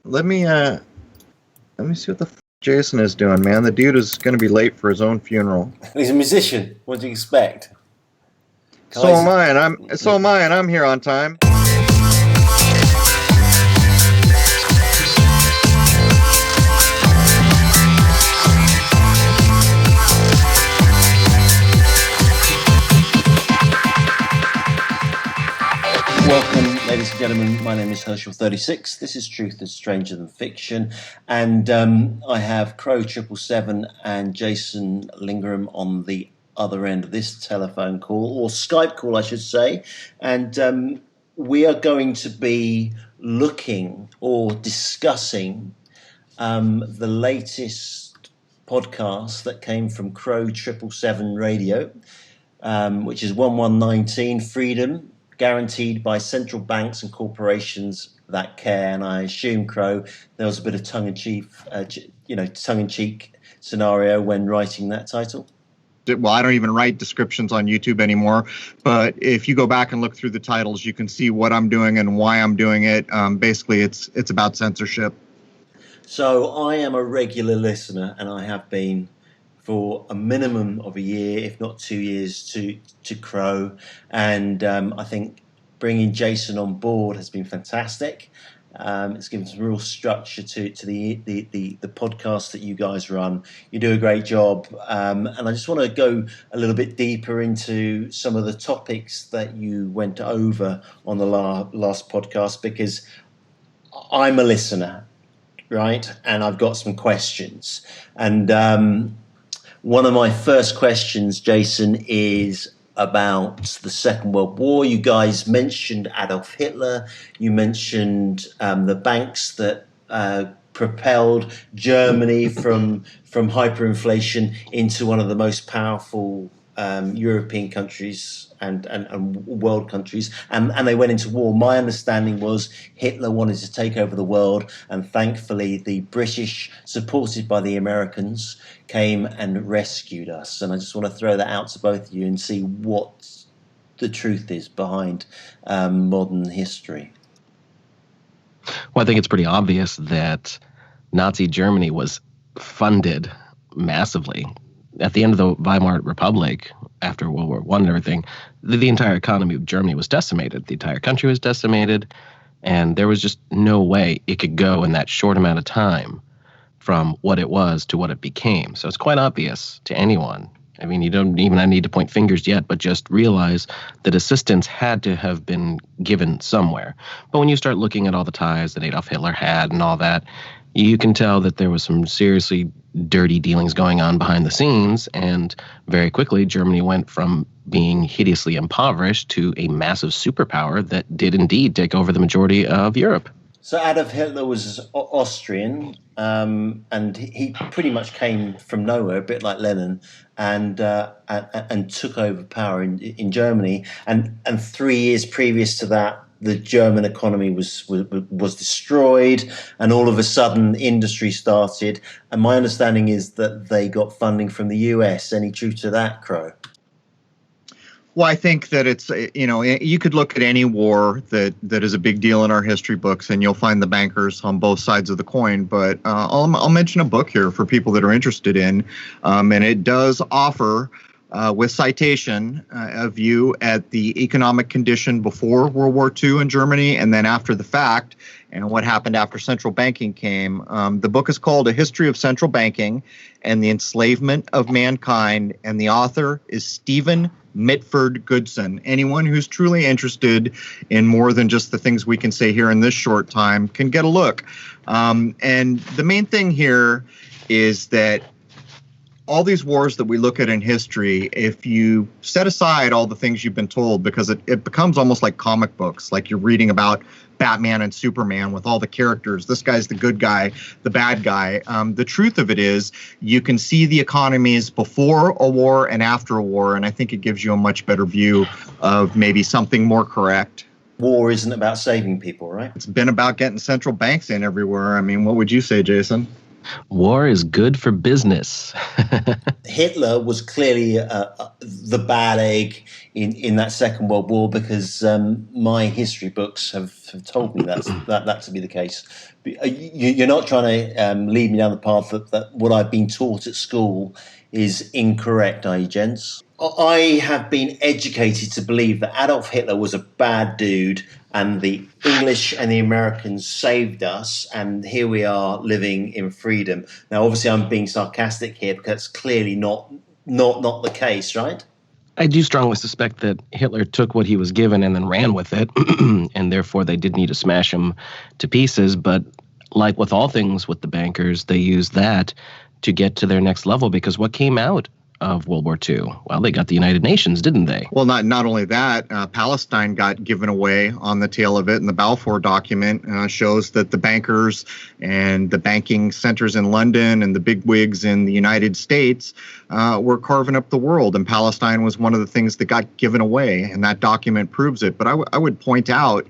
Let me see what the Jason is doing, man. The dude is going to be late for his own funeral. He's a musician. What do you expect? So am I, and I'm here on time. Welcome, ladies and gentlemen. My name is Herschel36. This is Truth is Stranger Than Fiction. And I have Crrow 777 and Jason Lindgren on the other end of this telephone call, or Skype call, I should say. And we are going to be looking or discussing the latest podcast that came from Crrow 777 Radio, which is 1119 Freedom, guaranteed by central banks and corporations that care. And I assume, Crrow, there was a bit of tongue-in-cheek scenario when writing that title. Well, I don't even write descriptions on YouTube anymore, but if you go back and look through the titles, you can see what I'm doing and why I'm doing it. Basically, it's about censorship. So I am a regular listener, and I have been for a minimum of a year, if not 2 years, to Crrow. And I think bringing Jason on board has been fantastic. It's given some real structure to the podcast that you guys run. You do a great job. And I just want to go a little bit deeper into some of the topics that you went over on the last podcast, because I'm a listener, right? And I've got some questions. And one of my first questions, Jason, is about the Second World War. You guys mentioned Adolf Hitler. You mentioned the banks that propelled Germany from hyperinflation into one of the most powerful European countries and world countries, and they went into war. My understanding was Hitler wanted to take over the world, and thankfully the British, supported by the Americans, came and rescued us. And I just want to throw that out to both of you and see what the truth is behind modern history. Well, I think it's pretty obvious that Nazi Germany was funded massively. At the end of the Weimar Republic, after World War I and everything, the entire economy of Germany was decimated. The entire country was decimated, and there was just no way it could go in that short amount of time from what it was to what it became. So it's quite obvious to anyone. I mean, you don't even need to point fingers yet, but just realize that assistance had to have been given somewhere. But when you start looking at all the ties that Adolf Hitler had and all that, you can tell that there was some seriously dirty dealings going on behind the scenes, and very quickly Germany went from being hideously impoverished to a massive superpower that did indeed take over the majority of Europe. So Adolf Hitler was Austrian, and he pretty much came from nowhere, a bit like Lenin, and took over power in Germany. And 3 years previous to that, the German economy was destroyed, and all of a sudden industry started. And my understanding is that they got funding from the US. Any truth to that, Crrow? Well, I think that it's, you could look at any war that is a big deal in our history books, and you'll find the bankers on both sides of the coin. But I'll mention a book here for people that are interested in, and it does offer, with citation, a view at the economic condition before World War II in Germany, and then after the fact, and what happened after central banking came. The book is called A History of Central Banking and the Enslavement of Mankind, and the author is Stephen Mitford Goodson. Anyone who's truly interested in more than just the things we can say here in this short time can get a look. And the main thing here is that all these wars that we look at in history, if you set aside all the things you've been told, because it becomes almost like comic books, like you're reading about Batman and Superman with all the characters. This guy's the good guy, the bad guy. The truth of it is you can see the economies before a war and after a war, and I think it gives you a much better view of maybe something more correct. War isn't about saving people, right? It's been about getting central banks in everywhere. I mean, what would you say, Jason? War is good for business. Hitler was clearly the bad egg in that Second World War, because my history books have told me that to be the case. You're not trying to lead me down the path that what I've been taught at school is incorrect, are you, gents? I have been educated to believe that Adolf Hitler was a bad dude, and the English and the Americans saved us, and here we are living in freedom. Now, obviously, I'm being sarcastic here, because it's clearly not the case, right? I do strongly suspect that Hitler took what he was given and then ran with it, and therefore they did need to smash him to pieces. But like with all things with the bankers, they used that to get to their next level, because what came out of World War II? Well, they got the United Nations, didn't they? Well, not only that, Palestine got given away on the tail of it, and the Balfour document shows that the bankers and the banking centers in London and the bigwigs in the United States were carving up the world, and Palestine was one of the things that got given away, and that document proves it. But I would point out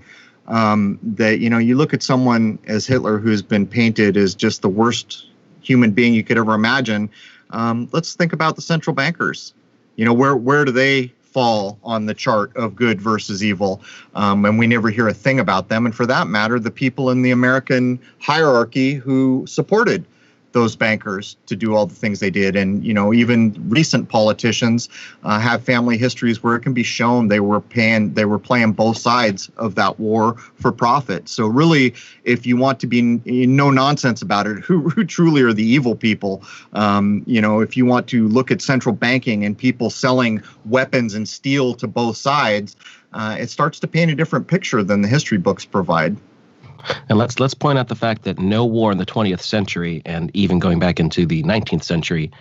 that, you look at someone as Hitler, who's been painted as just the worst human being you could ever imagine. Let's think about the central bankers. Where do they fall on the chart of good versus evil? And we never hear a thing about them. And for that matter, the people in the American hierarchy who supported those bankers to do all the things they did. And, even recent politicians have family histories where it can be shown they were playing both sides of that war for profit. So really, if you want to be no nonsense about it, who truly are the evil people? If you want to look at central banking and people selling weapons and steel to both sides, it starts to paint a different picture than the history books provide. And let's point out the fact that no war in the 20th century, and even going back into the 19th century,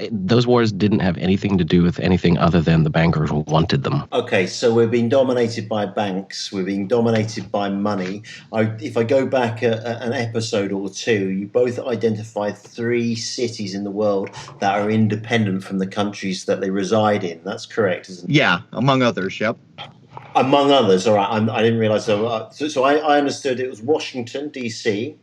those wars didn't have anything to do with anything other than the bankers wanted them. Okay, so we're being dominated by banks, we're being dominated by money. If I go back an episode or two, you both identified 3 cities in the world that are independent from the countries that they reside in. That's correct, isn't it? Yeah, among others, yep. Among others, all right. I didn't realize. So I understood it was Washington, D.C.,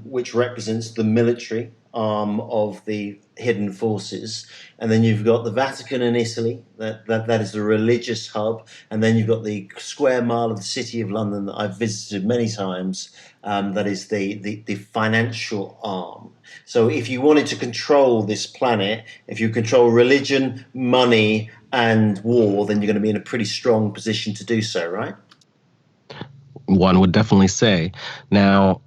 which represents the military arm of the hidden forces, and then you've got the Vatican in Italy. That is the religious hub, and then you've got the square mile of the City of London that I've visited many times. That is the financial arm. So if you wanted to control this planet, if you control religion, money, and war, then you're going to be in a pretty strong position to do so, right? One would definitely say. Now,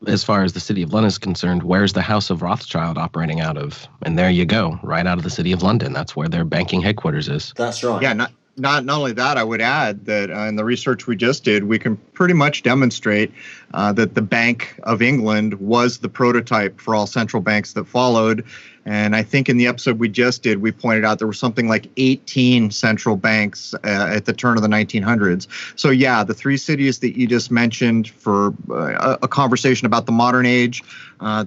as far as the City of London is concerned, where's the House of Rothschild operating out of? And there you go, right out of the City of London. That's where their banking headquarters is. That's right. Yeah, not only that, I would add that in the research we just did, we can pretty much demonstrate that the Bank of England was the prototype for all central banks that followed. And I think in the episode we just did, we pointed out there were something like 18 central banks at the turn of the 1900s. So yeah, the 3 cities that you just mentioned for a conversation about the modern age,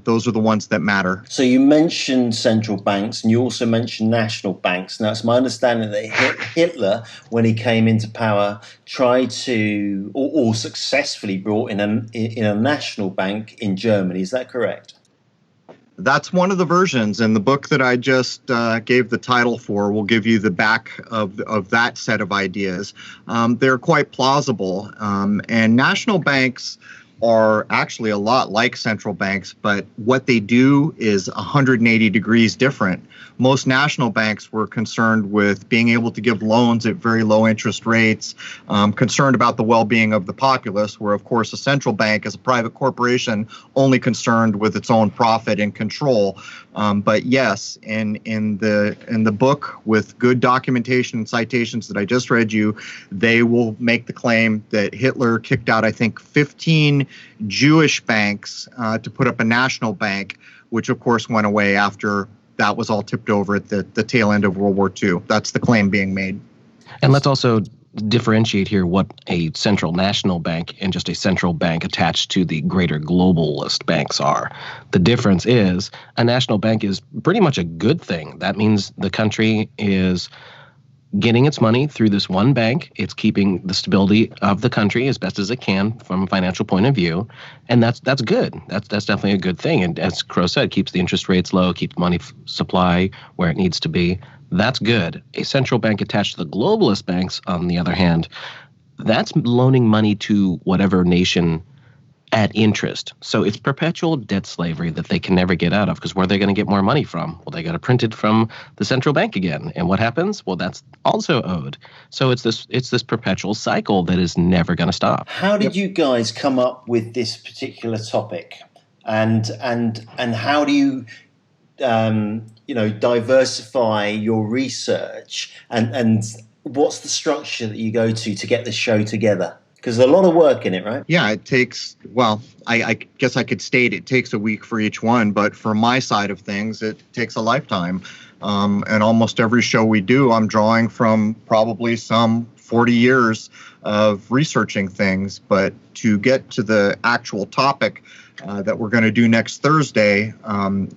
those are the ones that matter. So you mentioned central banks, and you also mentioned national banks. Now, it's my understanding that Hitler, when he came into power, tried to, or successfully brought in a national bank in Germany. Is that correct? That's one of the versions, and the book that I just gave the title for will give you the back of that set of ideas. They're quite plausible, and national banks are actually a lot like central banks, but what they do is 180 degrees different. Most national banks were concerned with being able to give loans at very low interest rates, concerned about the well-being of the populace, where, of course, a central bank is a private corporation only concerned with its own profit and control. But yes, in the book with good documentation and citations that I just read you, they will make the claim that Hitler kicked out, I think, 15 Jewish banks to put up a national bank, which of course went away after that was all tipped over at the tail end of World War II. That's the claim being made. And let's also differentiate here what a central national bank and just a central bank attached to the greater globalist banks are. The difference is a national bank is pretty much a good thing. That means the country is getting its money through this one bank. It's keeping the stability of the country as best as it can from a financial point of view, and that's good. That's definitely a good thing. And as Crrow said, keeps the interest rates low, keeps money supply where it needs to be. That's good. A central bank attached to the globalist banks, on the other hand, that's loaning money to whatever nation at interest. So it's perpetual debt slavery that they can never get out of, because where are they going to get more money from? Well, they got to print it from the central bank again. And what happens? Well, that's also owed. So it's this perpetual cycle that is never going to stop. How did you guys come up with this particular topic? And how do you diversify your research, and what's the structure that you go to get the show together? Because there's a lot of work in it, right? Yeah, it takes, well, I guess I could state it takes a week for each one, but for my side of things, it takes a lifetime. And almost every show we do, I'm drawing from probably some 40 years of researching things. But to get to the actual topic that we're going to do next Thursday,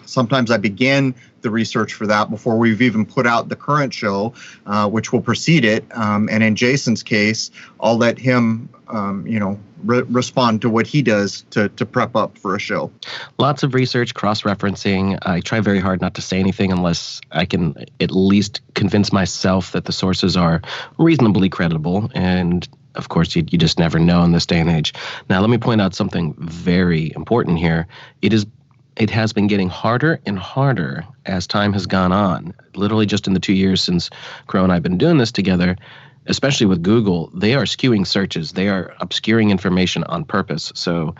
sometimes I begin the research for that before we've even put out the current show, which will precede it. And in Jason's case, I'll let him, respond to what he does to prep up for a show. Lots of research, cross-referencing. I try very hard not to say anything unless I can at least convince myself that the sources are reasonably credible. And of course, you just never know in this day and age. Now, let me point out something very important here. It has been getting harder and harder as time has gone on. Literally just in the 2 years since Crrow and I have been doing this together, especially with Google, they are skewing searches. They are obscuring information on purpose. So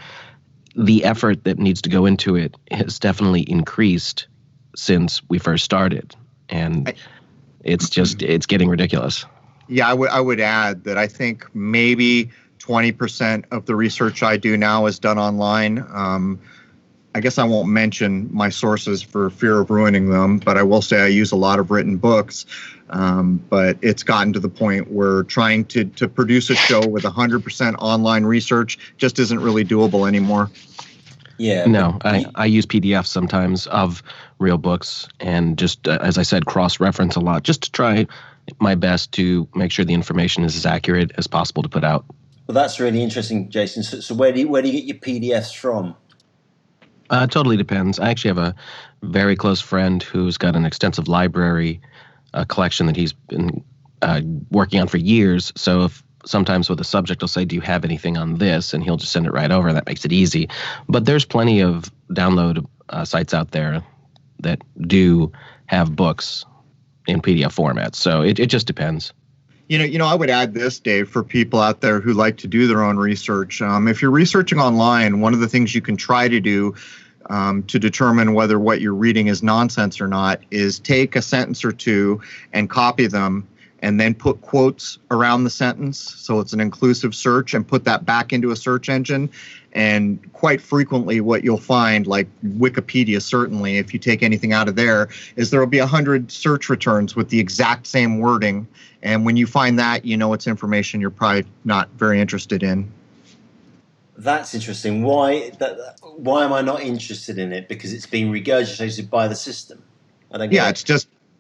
the effort that needs to go into it has definitely increased since we first started. And it's getting ridiculous. Yeah, I would add that I think maybe 20% of the research I do now is done online. I guess I won't mention my sources for fear of ruining them, but I will say I use a lot of written books. But it's gotten to the point where trying to produce a show with 100% online research just isn't really doable anymore. Yeah. No, I use PDFs sometimes of real books, and just, as I said, cross-reference a lot, just to try my best to make sure the information is as accurate as possible to put out. Well, that's really interesting, Jason. So where do you get your PDFs from? Totally depends. I actually have a very close friend who's got an extensive library collection that he's been working on for years. So if sometimes with a subject, I'll say, do you have anything on this? And he'll just send it right over. That makes it easy. But there's plenty of download sites out there that do have books in PDF format. So it just depends. I would add this, Dave, for people out there who like to do their own research. If you're researching online, one of the things you can try to do to determine whether what you're reading is nonsense or not is take a sentence or two and copy them and then put quotes around the sentence. So it's an inclusive search, and put that back into a search engine. And quite frequently what you'll find, like Wikipedia, certainly, if you take anything out of there, is there will be 100 search returns with the exact same wording. And when you find that, it's information you're probably not very interested in. That's interesting. Why am I not interested in it? Because it's being regurgitated by the system. I don't get it.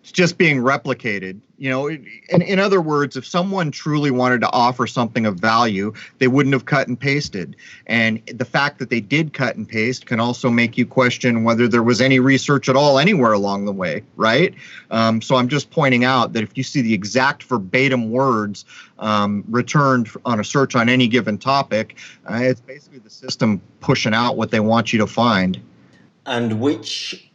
It's just being replicated. In other words, if someone truly wanted to offer something of value, they wouldn't have cut and pasted. And the fact that they did cut and paste can also make you question whether there was any research at all anywhere along the way, right? So I'm just pointing out that if you see the exact verbatim words returned on a search on any given topic, it's basically the system pushing out what they want you to find. And which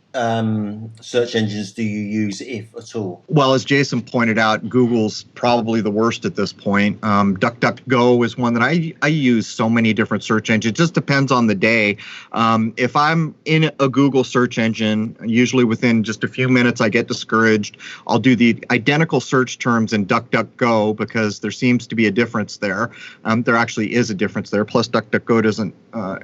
search engines do you use, if at all? Well, as Jason pointed out, Google's probably the worst at this point. DuckDuckGo is one that I use so many different search engines. It just depends on the day. If I'm in a Google search engine, usually within just a few minutes I get discouraged. I'll do the identical search terms in DuckDuckGo because there seems to be a difference there. There actually is a difference there. Plus, DuckDuckGo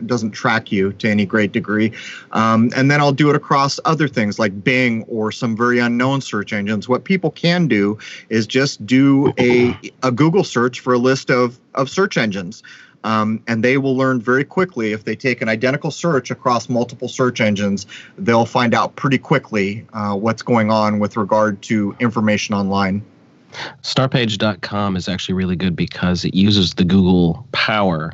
doesn't track you to any great degree. And then I'll do it across other things like Bing or some very unknown search engines. What people can do is just do a Google search for a list of search engines. And they will learn very quickly, if they take an identical search across multiple search engines, they'll find out pretty quickly what's going on with regard to information online. Startpage.com is actually really good because it uses the Google power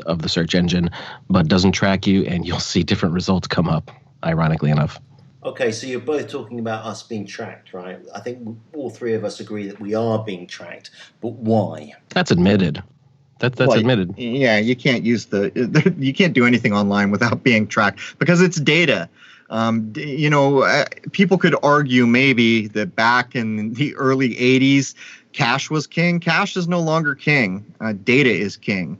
of the search engine, but doesn't track you, and you'll see different results come up, ironically enough. Okay, so you're both talking about us being tracked, right? I think all three of us agree that we are being tracked, but why? That's admitted. That's admitted. Yeah, you can't you can't do anything online without being tracked because it's data. People could argue maybe that back in the early 80s, cash was king. Cash is no longer king. Data is king.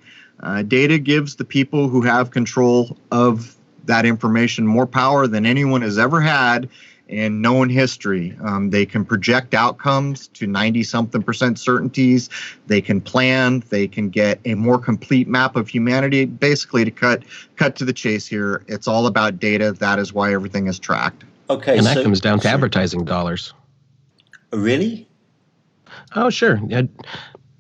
Data gives the people who have control of that information more power than anyone has ever had in known history. They can project outcomes to 90-something% certainties. They can plan. They can get a more complete map of humanity. Basically, to cut to the chase here, it's all about data. That is why everything is tracked. Okay, and that comes down to advertising dollars. Really? Oh, sure.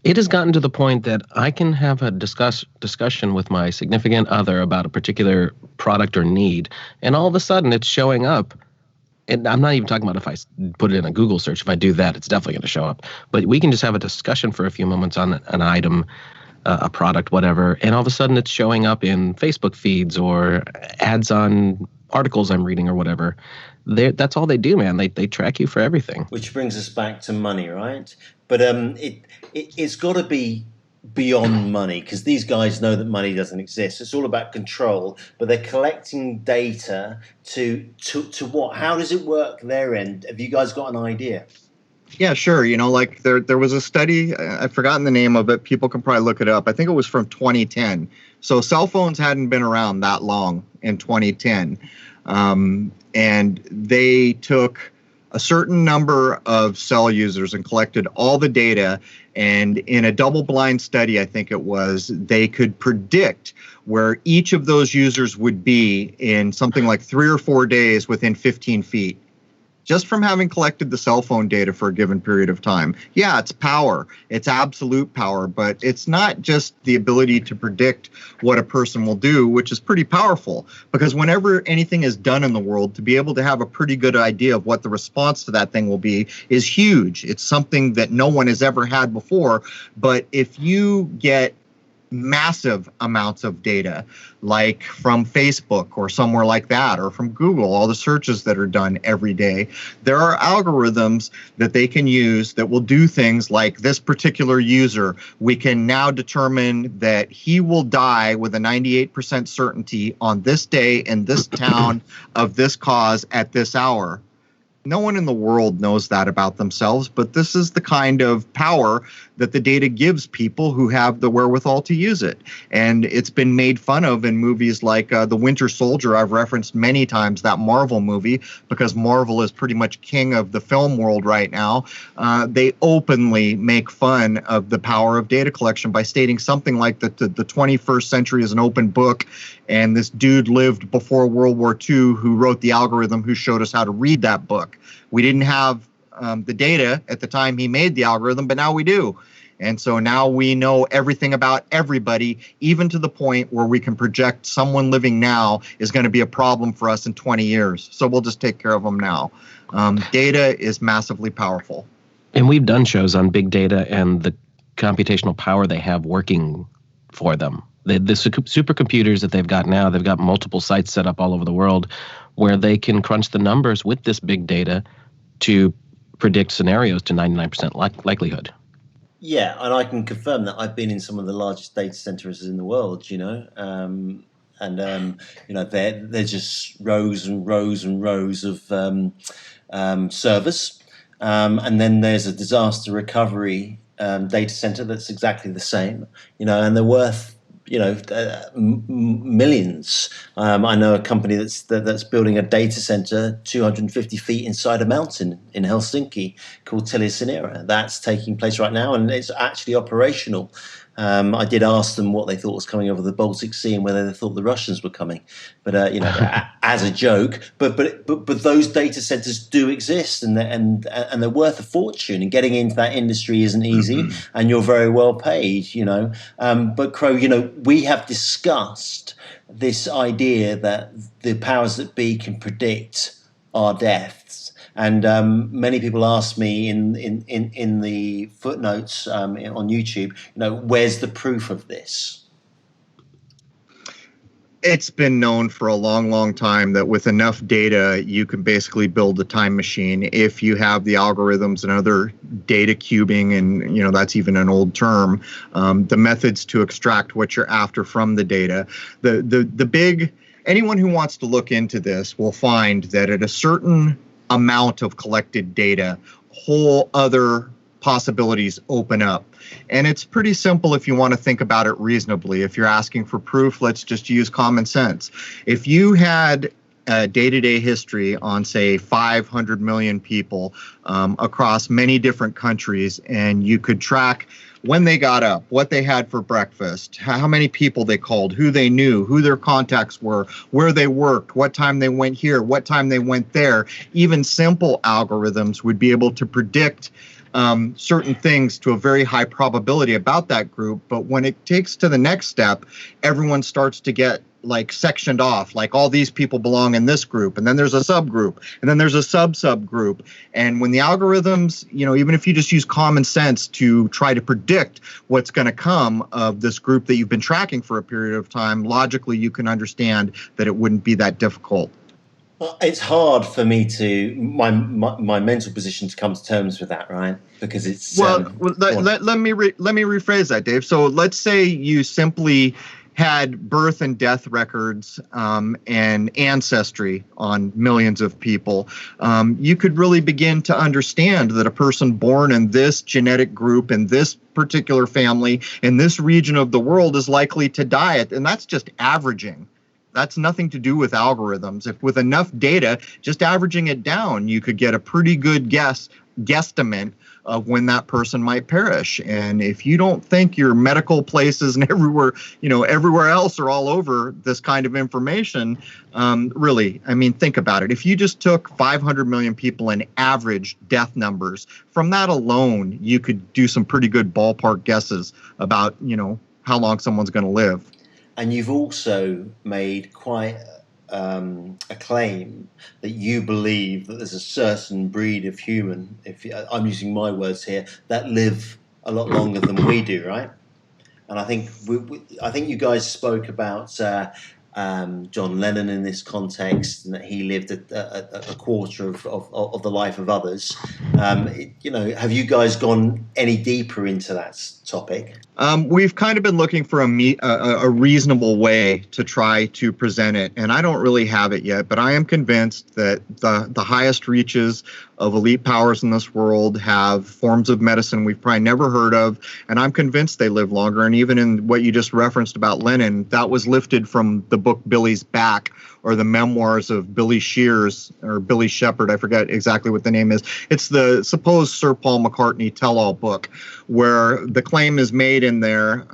It has gotten to the point that I can have a discussion with my significant other about a particular product or need, and all of a sudden it's showing up. And I'm not even talking about if I put it in a Google search. If I do that, it's definitely going to show up. But we can just have a discussion for a few moments on an item, a product, whatever, and all of a sudden it's showing up in Facebook feeds or ads on articles I'm reading or whatever. That's all they do, man. They track you for everything. Which brings us back to money, right? But it's got to be beyond money, because these guys know that money doesn't exist. It's all about control, but they're collecting data to what? How does it work their end? Have you guys got an idea? Yeah, sure. Like there was a study, I've forgotten the name of it. People can probably look it up. I think it was from 2010. So cell phones hadn't been around that long in 2010. And they took a certain number of cell users and collected all the data. And in a double-blind study, I think it was, they could predict where each of those users would be in something like 3 or 4 days within 15 feet. Just from having collected the cell phone data for a given period of time. Yeah, it's power. It's absolute power, but it's not just the ability to predict what a person will do, which is pretty powerful. Because whenever anything is done in the world, to be able to have a pretty good idea of what the response to that thing will be is huge. It's something that no one has ever had before. But if you get massive amounts of data, like from Facebook or somewhere like that, or from Google, all the searches that are done every day, there are algorithms that they can use that will do things like this particular user. We can now determine that he will die with a 98% certainty on this day in this town of this cause at this hour. No one in the world knows that about themselves, but this is the kind of power that the data gives people who have the wherewithal to use it. And it's been made fun of in movies like The Winter Soldier. I've referenced many times that Marvel movie because Marvel is pretty much king of the film world right now. They openly make fun of the power of data collection by stating something like that the 21st century is an open book, and this dude lived before World War II who wrote the algorithm who showed us how to read that book. We didn't have the data at the time he made the algorithm, but now we do. And so now we know everything about everybody, even to the point where we can project someone living now is going to be a problem for us in 20 years. So we'll just take care of them now. Data is massively powerful. And we've done shows on big data and the computational power they have working for them. The supercomputers that they've got now, they've got multiple sites set up all over the world where they can crunch the numbers with this big data to predict scenarios to 99% likelihood. Yeah, and I can confirm that I've been in some of the largest data centers in the world, they're just rows and rows and rows of servers. And then there's a disaster recovery data center that's exactly the same, and they're worth millions. I know a company that's building a data center 250 feet inside a mountain in Helsinki called Teliasinera. That's taking place right now, and it's actually operational. I did ask them what they thought was coming over the Baltic Sea and whether they thought the Russians were coming, but as a joke. But those data centers do exist, and they're worth a fortune. And getting into that industry isn't easy, and you're very well paid. But Crrow, we have discussed this idea that the powers that be can predict our deaths. And many people ask me in the footnotes on YouTube, where's the proof of this? It's been known for a long, long time that with enough data, you can basically build a time machine if you have the algorithms and other data cubing, and that's even an old term, the methods to extract what you're after from the data. Anyone who wants to look into this will find that at a certain amount of collected data, whole other possibilities open up. And it's pretty simple if you want to think about it reasonably. If you're asking for proof, let's just use common sense. If you had a day-to-day history on, say, 500 million people across many different countries, and you could track when they got up, what they had for breakfast, how many people they called, who they knew, who their contacts were, where they worked, what time they went here, what time they went there, even simple algorithms would be able to predict certain things to a very high probability about that group. But when it takes to the next step, everyone starts to get like sectioned off, like all these people belong in this group, and then there's a subgroup, and then there's a subgroup. And when the algorithms, even if you just use common sense to try to predict what's going to come of this group that you've been tracking for a period of time, logically you can understand that it wouldn't be that difficult. Well, it's hard for me my mental position to come to terms with that, right? Because it's let me rephrase that, Dave. So let's say you simply had birth and death records and ancestry on millions of people. You could really begin to understand that a person born in this genetic group in this particular family in this region of the world is likely to die. And that's just averaging. That's nothing to do with algorithms. If with enough data, just averaging it down, you could get a pretty good guesstimate of when that person might perish. And if you don't think your medical places and everywhere else are all over this kind of information, really, think about it. If you just took 500 million people and average death numbers, from that alone, you could do some pretty good ballpark guesses about, how long someone's going to live. And you've also made quite a claim that you believe that there's a certain breed of human, I'm using my words here, that live a lot longer than we do, right? And I think I think you guys spoke about John Lennon in this context, and that he lived a quarter of the life of others. Have you guys gone any deeper into that topic? We've kind of been looking for a reasonable way to try to present it, and I don't really have it yet, but I am convinced that the highest reaches of elite powers in this world have forms of medicine we've probably never heard of, and I'm convinced they live longer. And even in what you just referenced about Lennon, that was lifted from the book Billy's Back, or the memoirs of Billy Shears or Billy Shepherd. I forget exactly what the name is. It's the supposed Sir Paul McCartney tell-all book, where the claim is made in there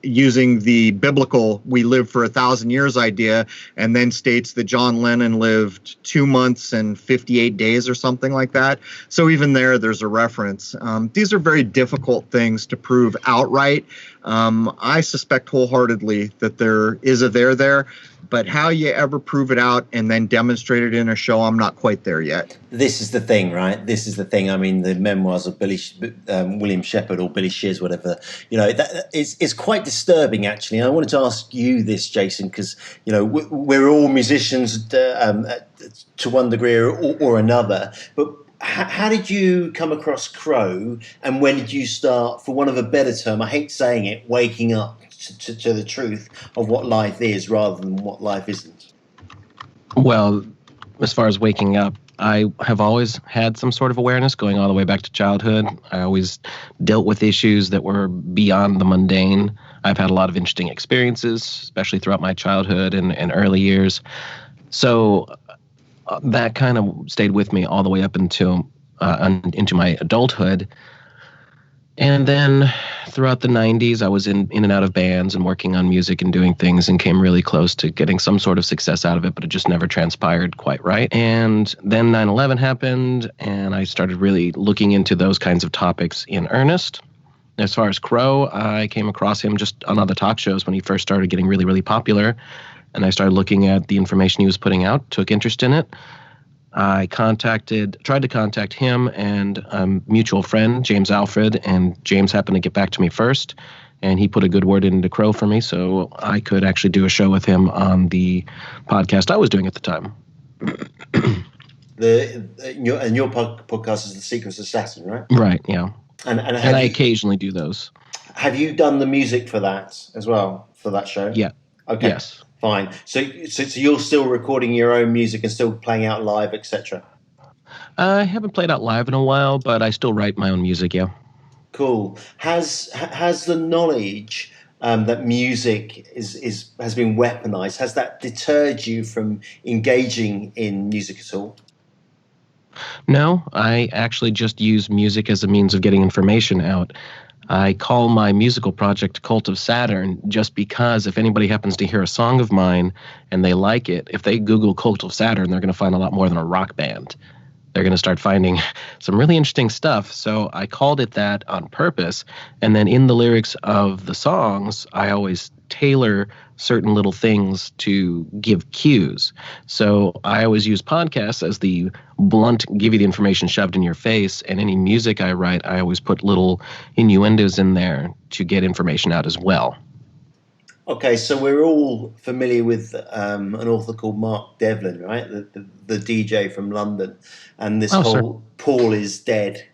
using the biblical "we live for 1,000 years" idea, and then states that John Lennon lived 2 months and 58 days or something like that. So even there's a reference. These are very difficult things to prove outright. I suspect wholeheartedly that there is a there, but how you ever prove it out and then demonstrate it in a show, I'm not quite there yet. This is the thing, right? This is the thing. The memoirs of William Shepherd, or Billy Shears, whatever, it's quite disturbing, actually. And I wanted to ask you this, Jason, because, we're all musicians to one degree or another, but how did you come across Crrow, and when did you start, for want of a better term, I hate saying it, waking up to the truth of what life is rather than what life isn't? Well, as far as waking up, I have always had some sort of awareness going all the way back to childhood. I always dealt with issues that were beyond the mundane. I've had a lot of interesting experiences, especially throughout my childhood and early years. So that kind of stayed with me all the way up into my adulthood. And then throughout the 90s, I was in and out of bands and working on music and doing things, and came really close to getting some sort of success out of it, but it just never transpired quite right. And then 9/11 happened, and I started really looking into those kinds of topics in earnest. As far as Crrow, I came across him just on other talk shows when he first started getting really, really popular, and I started looking at the information he was putting out, took interest in it. I tried to contact him and a mutual friend, James Alfred, and James happened to get back to me first, and he put a good word into Crrow for me, so I could actually do a show with him on the podcast I was doing at the time. Your podcast is The Secret Assassin, right? Right, yeah. And I occasionally do those. Have you done the music for that as well, for that show? Yeah. Okay. Yes. Fine. So you're still recording your own music and still playing out live, etc. I haven't played out live in a while, but I still write my own music, yeah. Cool. Has the knowledge that music has been weaponized, has that deterred you from engaging in music at all? No, I actually just use music as a means of getting information out. I call my musical project Cult of Saturn just because if anybody happens to hear a song of mine and they like it, if they Google Cult of Saturn, they're going to find a lot more than a rock band. They're going to start finding some really interesting stuff. So I called it that on purpose. And then in the lyrics of the songs, I always tailor certain little things to give cues. So I always use podcasts as the blunt, give you the information shoved in your face. And any music I write, I always put little innuendos in there to get information out as well. Okay, so we're all familiar with an author called Mark Devlin, right? The DJ from London, and this whole Paul is dead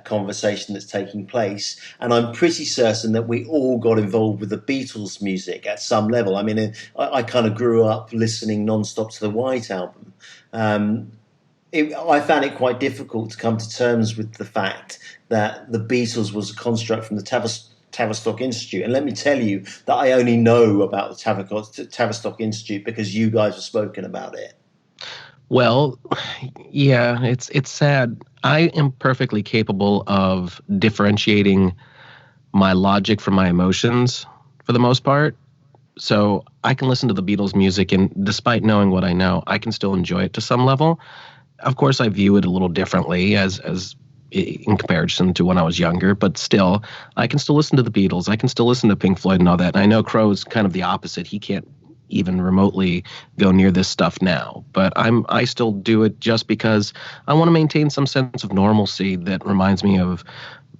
conversation that's taking place. And I'm pretty certain that we all got involved with the Beatles music at some level. I mean, I kind of grew up listening nonstop to the White Album. I found it quite difficult to come to terms with the fact that the Beatles was a construct from the Tavistock Institute. And let me tell you that I only know about the Tavistock Institute because you guys have spoken about it. Well, yeah, it's sad. I am perfectly capable of differentiating my logic from my emotions for the most part. So I can listen to the Beatles music, and despite knowing what I know, I can still enjoy it to some level. Of course, I view it a little differently as in comparison to when I was younger, but still, I can still listen to the Beatles. I can still listen to Pink Floyd and all that. And I know Crrow's kind of the opposite. He can't even remotely go near this stuff now. But I still do it just because I want to maintain some sense of normalcy that reminds me of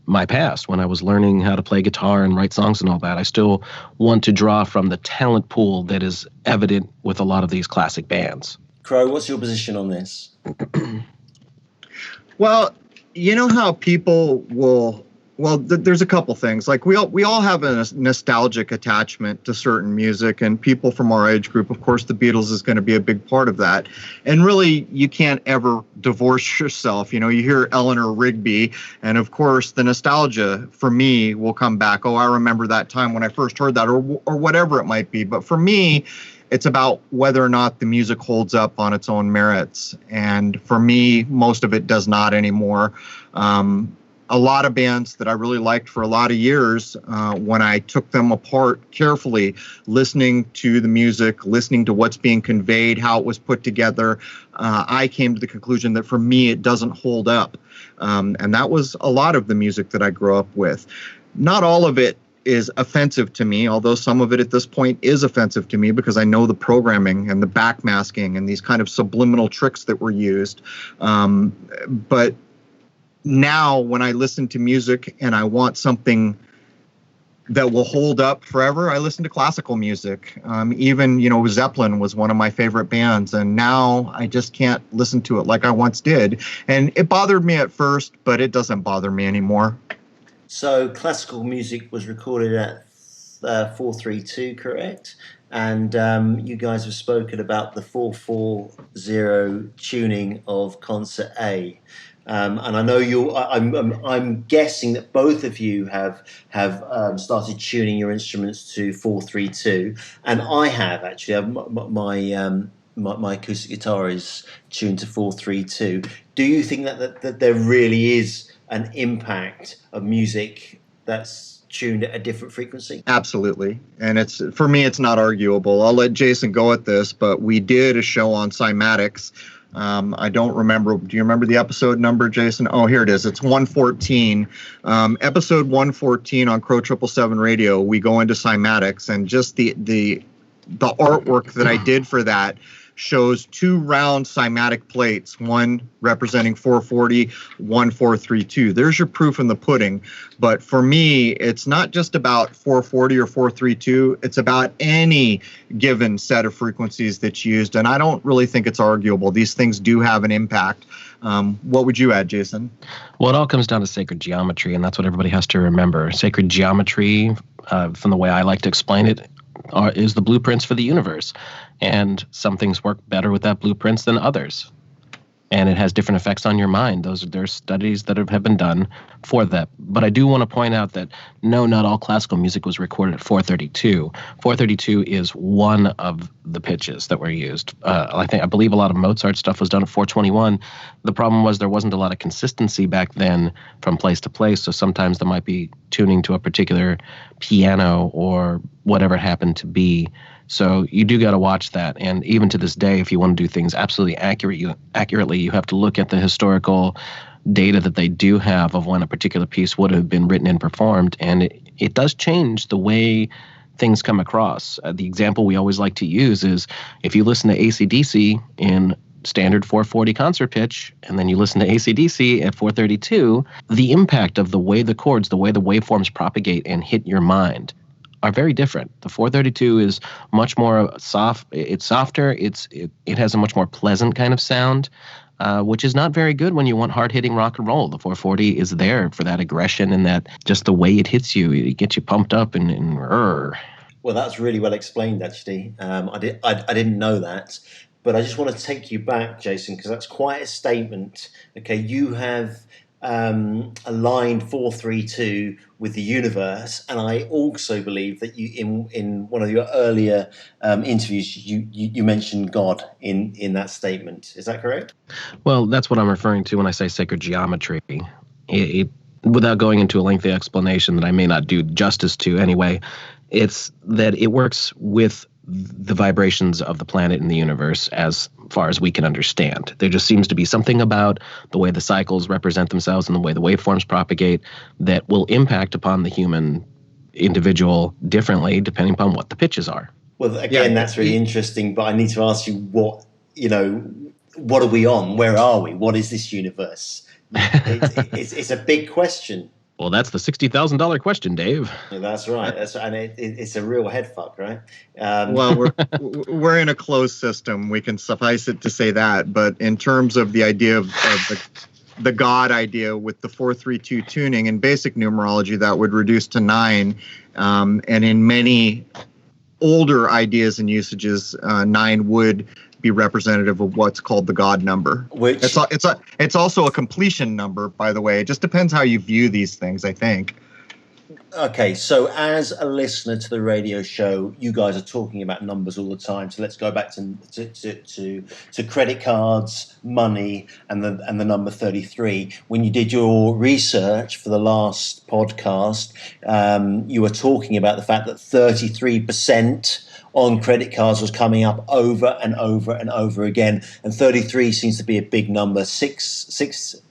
my past when I was learning how to play guitar and write songs and all that. I still want to draw from the talent pool that is evident with a lot of these classic bands. Crrow, what's your position on this? Well, you know how people will, there's a couple things. Like we all have a nostalgic attachment to certain music, and people from our age group, of course, the Beatles is going to be a big part of that. And really, you can't ever divorce yourself. You know, you hear Eleanor Rigby, and of course, the nostalgia for me will come back. Oh, I remember that time when I first heard that, or whatever it might be. But for me, it's about whether or not the music holds up on its own merits. And for me, most of it does not anymore. A lot of bands that I really liked for a lot of years, when I took them apart carefully, listening to the music, listening to what's being conveyed, how it was put together, I came to the conclusion that for me, it doesn't hold up. And that was a lot of the music that I grew up with. Not all of it is offensive to me, although some of it at this point is offensive to me because I know the programming and the backmasking and these kind of subliminal tricks that were used. But now when I listen to music and I want something that will hold up forever, I listen to classical music. Even, Zeppelin was one of my favorite bands, and now I just can't listen to it like I once did. And it bothered me at first, but it doesn't bother me anymore. So classical music was recorded at 432, correct? And you guys have spoken about the 440 tuning of Concert A. And I know I'm guessing that both of you have started tuning your instruments to 432, and I have actually. My acoustic guitar is tuned to 432. Do you think that there really is an impact of music that's tuned at a different frequency? Absolutely. And for me, it's not arguable. I'll let Jason go at this, but we did a show on cymatics. I don't remember. Do you remember the episode number, Jason? Oh, here it is. It's 114. Episode 114 on Crrow 777 Radio. We go into cymatics, and just the the artwork that I did for that shows two round cymatic plates, one representing 440, one 432. There's your proof in the pudding. But for me, it's not just about 440 or 432. It's about any given set of frequencies that's used. And I don't really think it's arguable. These things do have an impact. What would you add, Jason? Well, it all comes down to sacred geometry, and that's what everybody has to remember. Sacred geometry, from the way I like to explain it, is the blueprints for the universe. And some things work better with that blueprints than others. And it has different effects on your mind. There's studies that have been done for that. But I do want to point out that no, not all classical music was recorded at 432. 432 is one of the pitches that were used. I believe a lot of Mozart stuff was done at 421. The problem was there wasn't a lot of consistency back then from place to place. So sometimes there might be tuning to a particular piano or whatever it happened to be. So you do got to watch that. And even to this day, if you want to do things absolutely accurately, you have to look at the historical data that they do have of when a particular piece would have been written and performed. And it does change the way things come across. The example we always like to use is if you listen to AC/DC in standard 440 concert pitch, and then you listen to AC/DC at 432, the impact of the way the chords, the way the waveforms propagate and hit your mind are very different. The 432 is much more soft. It's softer. It has a much more pleasant kind of sound, which is not very good when you want hard-hitting rock and roll. The 440 is there for that aggression and that just the way it hits you. It gets you pumped up and Well, that's really well explained, actually. I didn't know that. But I just want to take you back, Jason, because that's quite a statement. Okay, you have aligned 432 with the universe, and I also believe that you, in one of your earlier interviews, you mentioned God in that statement. Is that correct? Well, that's what I'm referring to when I say sacred geometry. Without going into a lengthy explanation that I may not do justice to anyway, it's that it works with the vibrations of the planet and the universe as far as we can understand. There just seems to be something about the way the cycles represent themselves and the way the waveforms propagate that will impact upon the human individual differently depending upon what the pitches are. Well, again, that's really interesting, but I need to ask you what are we on? Where are we? What is this universe? It's a big question. Well, that's the $60,000 question, Dave. That's right. And it's a real head fuck, right? Well, we're in a closed system. We can suffice it to say that. But in terms of the idea of the God idea with the 432 tuning in basic numerology, that would reduce to 9. And in many older ideas and usages, 9 would be representative of what's called the God number. Which it's also a completion number, by the way. It just depends how you view these things, I think. Okay, so as a listener to the radio show, you guys are talking about numbers all the time. So let's go back to credit cards, money, and the number 33. When you did your research for the last podcast, you were talking about the fact that 33% on credit cards was coming up over and over and over again, and 33 seems to be a big number. 666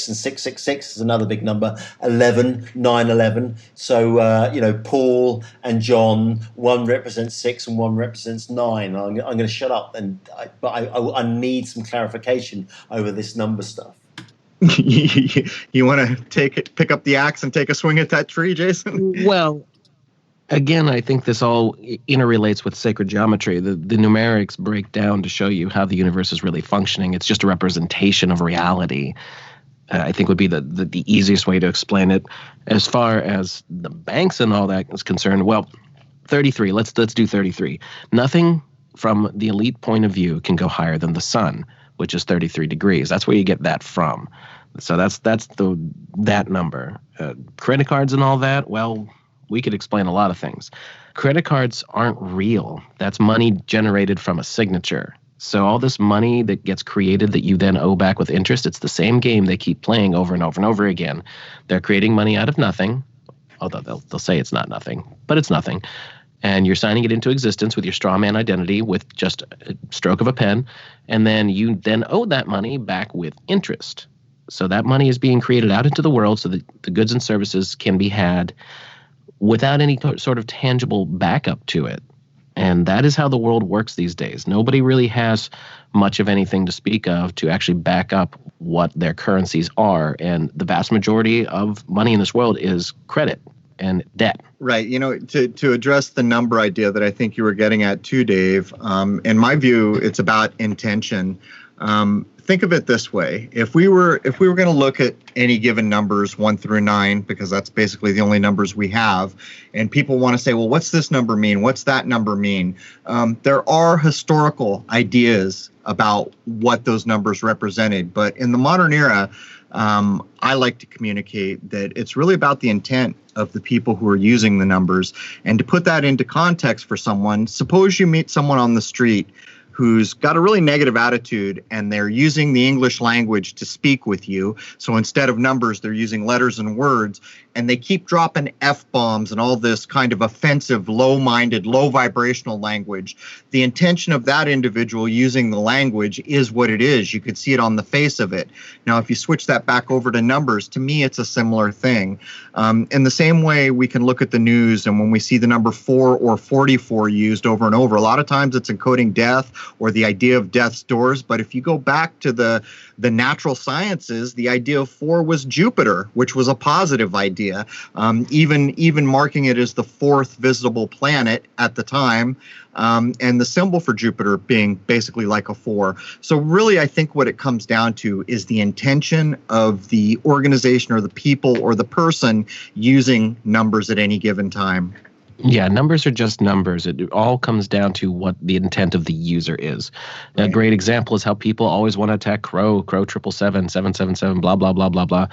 and 666 is another big number. 911. So Paul and John, one represents 6 and one represents 9. I'm going to shut up, but I need some clarification over this number stuff. You want to pick up the axe and take a swing at that tree, Jason? Well, again, I think this all interrelates with sacred geometry. The numerics break down to show you how the universe is really functioning. It's just a representation of reality. I think would be the easiest way to explain it. As far as the banks and all that is concerned, well, 33. Let's do 33. Nothing from the elite point of view can go higher than the sun, which is 33 degrees. That's where you get that from. So that's that number. Credit cards and all that, well, we could explain a lot of things. Credit cards aren't real. That's money generated from a signature. So all this money that gets created that you then owe back with interest, it's the same game they keep playing over and over and over again. They're creating money out of nothing, although they'll say it's not nothing, but it's nothing. And you're signing it into existence with your straw man identity with just a stroke of a pen, and then you then owe that money back with interest. So that money is being created out into the world so that the goods and services can be had without any sort of tangible backup to it. And that is how the world works these days. Nobody really has much of anything to speak of to actually back up what their currencies are. And the vast majority of money in this world is credit and debt. Right. To address the number idea that I think you were getting at too, Dave, in my view, it's about intention. Think of it this way. If we were going to look at any given numbers 1 through 9, because that's basically the only numbers we have, and people want to say, well, what's this number mean? What's that number mean? There are historical ideas about what those numbers represented. But in the modern era, I like to communicate that it's really about the intent of the people who are using the numbers. And to put that into context for someone, suppose you meet someone on the street who's got a really negative attitude and they're using the English language to speak with you. So instead of numbers, they're using letters and words, and they keep dropping F-bombs and all this kind of offensive, low-minded, low-vibrational language. The intention of that individual using the language is what it is. You could see it on the face of it. Now, if you switch that back over to numbers, to me, it's a similar thing. In the same way, we can look at the news, and when we see the number 4 or 44 used over and over, a lot of times it's encoding death or the idea of death's doors. But if you go back to the natural sciences, the idea of 4 was Jupiter, which was a positive idea, even marking it as the 4th visible planet at the time, and the symbol for Jupiter being basically like a 4. So really, I think what it comes down to is the intention of the organization or the people or the person using numbers at any given time. Yeah, numbers are just numbers. It all comes down to what the intent of the user is. Right. A great example is how people always want to attack Crrow 777, 777, blah, blah, blah, blah, blah.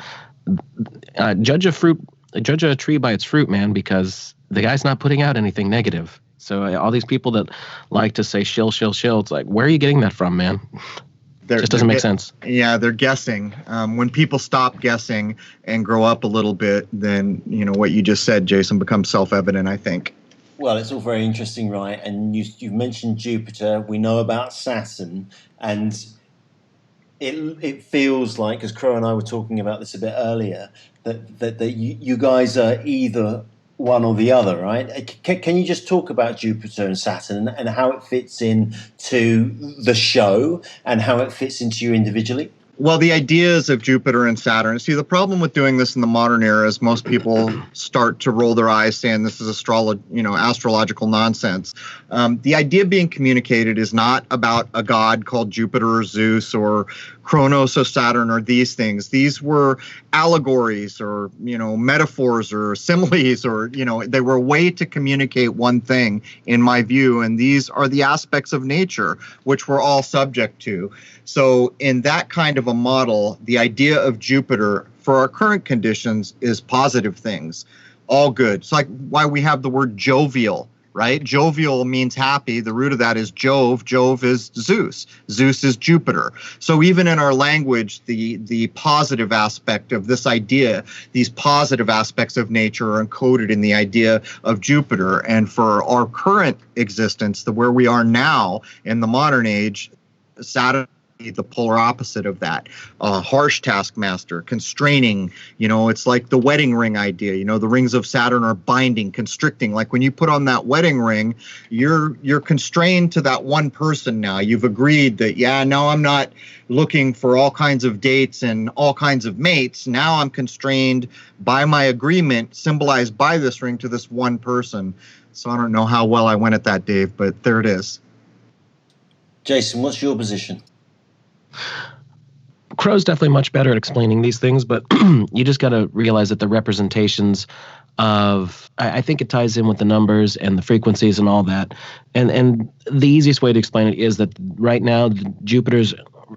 Judge a tree by its fruit, man, because the guy's not putting out anything negative. So all these people that like to say shill, it's like, where are you getting that from, man? Just doesn't make sense. Yeah, they're guessing. When people stop guessing and grow up a little bit, then what you just said, Jason, becomes self-evident, I think. Well, it's all very interesting, right? And you've mentioned Jupiter. We know about Saturn, and it feels like, as Crrow and I were talking about this a bit earlier, that you guys are either one or the other, right? Can you just talk about Jupiter and Saturn and how it fits into the show and how it fits into you individually? Well, the ideas of Jupiter and Saturn. See, the problem with doing this in the modern era is most people start to roll their eyes saying this is astrological nonsense. The idea being communicated is not about a god called Jupiter or Zeus or Kronos or Saturn or these things. These were allegories or, metaphors or similes or, they were a way to communicate one thing, in my view. And these are the aspects of nature, which we're all subject to. So in that kind of a model, the idea of Jupiter for our current conditions is positive things, all good. It's like why we have the word jovial, right? Jovial means happy. The root of that is Jove. Jove is Zeus. Zeus is Jupiter. So even in our language, the positive aspect of this idea, these positive aspects of nature are encoded in the idea of Jupiter. And for our current existence, where we are now in the modern age, Saturn, the polar opposite of that, harsh taskmaster, constraining. It's like the wedding ring idea. The rings of Saturn are binding, constricting. Like when you put on that wedding ring, you're constrained to that one person now. You've agreed that, now I'm not looking for all kinds of dates and all kinds of mates. Now I'm constrained by my agreement, symbolized by this ring, to this one person. So I don't know how well I went at that, Dave, but there it is. Jason, what's your position? Crrow's definitely much better at explaining these things, but you just got to realize that the representations of, I think it ties in with the numbers and the frequencies and all that. And the easiest way to explain it is that right now Jupiter's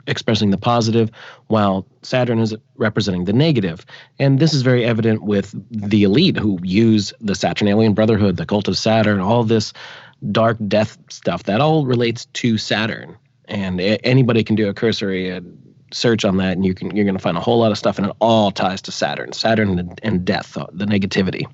expressing the positive while Saturn is representing the negative. And this is very evident with the elite who use the Saturnalian Brotherhood, the cult of Saturn, all this dark death stuff. That all relates to Saturn. And anybody can do a cursory search on that, and you're going to find a whole lot of stuff, and it all ties to Saturn and death, the negativity.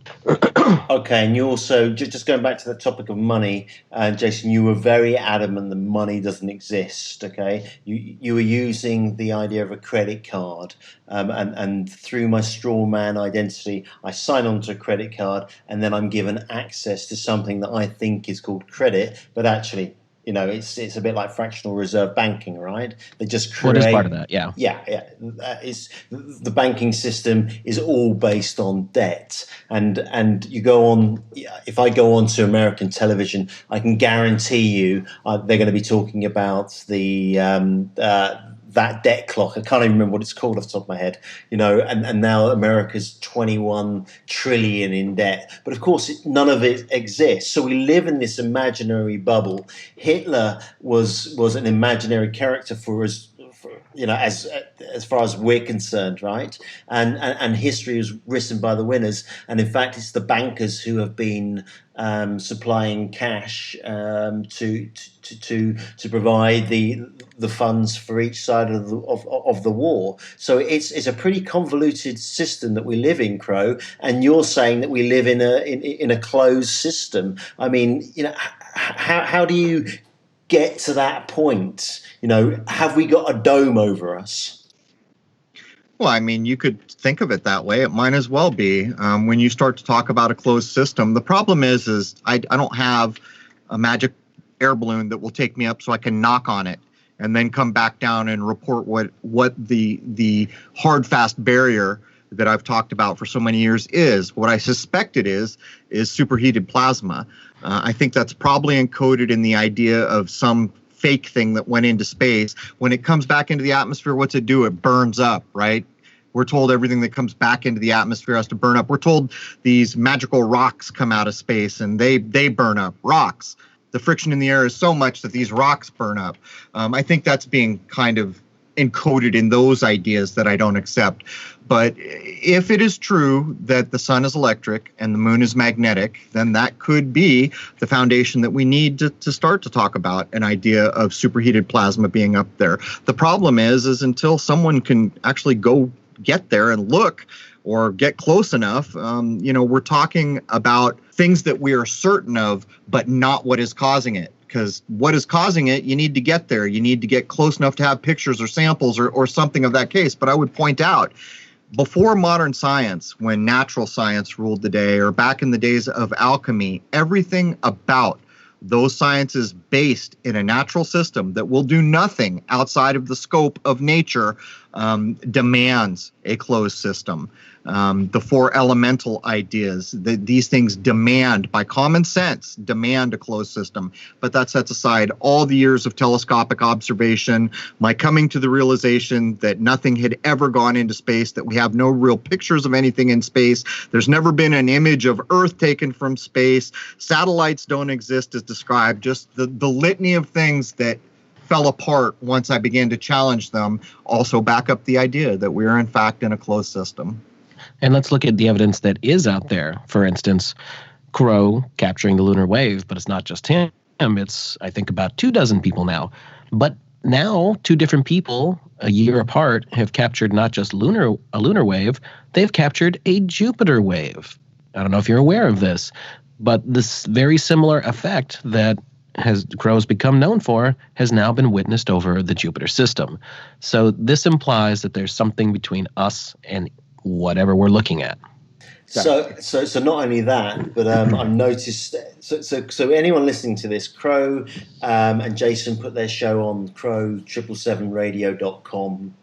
Okay, and you also, just going back to the topic of money, Jason, you were very adamant that money doesn't exist. Okay, you were using the idea of a credit card, and through my straw man identity, I sign on to a credit card, and then I'm given access to something that I think is called credit, but actually, it's a bit like fractional reserve banking, right? They just create. What is part of that? Yeah. Yeah. It's the banking system is all based on debt, and you go on. If I go on to American television, I can guarantee you they're going to be talking about the that debt clock. I can't even remember what it's called off the top of my head, and now America's 21 trillion in debt. But of course, none of it exists. So we live in this imaginary bubble. Hitler was an imaginary character for us, as far as we're concerned, right? And history is written by the winners. And in fact, it's the bankers who have been supplying cash to provide the funds for each side of the war. So it's a pretty convoluted system that we live in, Crrow. And you're saying that we live in a closed system. I mean, how do you get to that point? Have we got a dome over us? Well, I mean, you could think of it that way. It might as well be. When you start to talk about a closed system, the problem is I don't have a magic air balloon that will take me up so I can knock on it and then come back down and report what the hard, fast barrier that I've talked about for so many years is. What I suspect it is superheated plasma. I think that's probably encoded in the idea of some fake thing that went into space. When it comes back into the atmosphere, what's it do? It burns up, right? We're told everything that comes back into the atmosphere has to burn up. We're told these magical rocks come out of space and they burn up. Rocks. The friction in the air is so much that these rocks burn up. I think that's being kind of encoded in those ideas that I don't accept. But if it is true that the sun is electric and the moon is magnetic, then that could be the foundation that we need to start to talk about an idea of superheated plasma being up there. The problem is until someone can actually go get there and look or get close enough, we're talking about things that we are certain of, but not what is causing it. Because what is causing it, you need to get there. You need to get close enough to have pictures or samples or something of that case. But I would point out, before modern science, when natural science ruled the day, or back in the days of alchemy, everything about those sciences based in a natural system that will do nothing outside of the scope of nature demands a closed system. The four elemental ideas, these things demand, by common sense, demand a closed system. But that sets aside all the years of telescopic observation, my coming to the realization that nothing had ever gone into space, that we have no real pictures of anything in space. There's never been an image of Earth taken from space. Satellites don't exist as described. Just the litany of things that fell apart once I began to challenge them also back up the idea that we are in fact in a closed system. And let's look at the evidence that is out there. For instance, Crrow capturing the lunar wave, but it's not just him. It's, I think, about 24 people now. But now 2 different people a year apart have captured not just a lunar wave, they've captured a Jupiter wave. I don't know if you're aware of this, but this very similar effect that Crrow's become known for has now been witnessed over the Jupiter system. So this implies that there's something between us and whatever we're looking at. So not only that, but I've noticed. So anyone listening to this, Crrow and Jason put their show on Crrow777radio.com.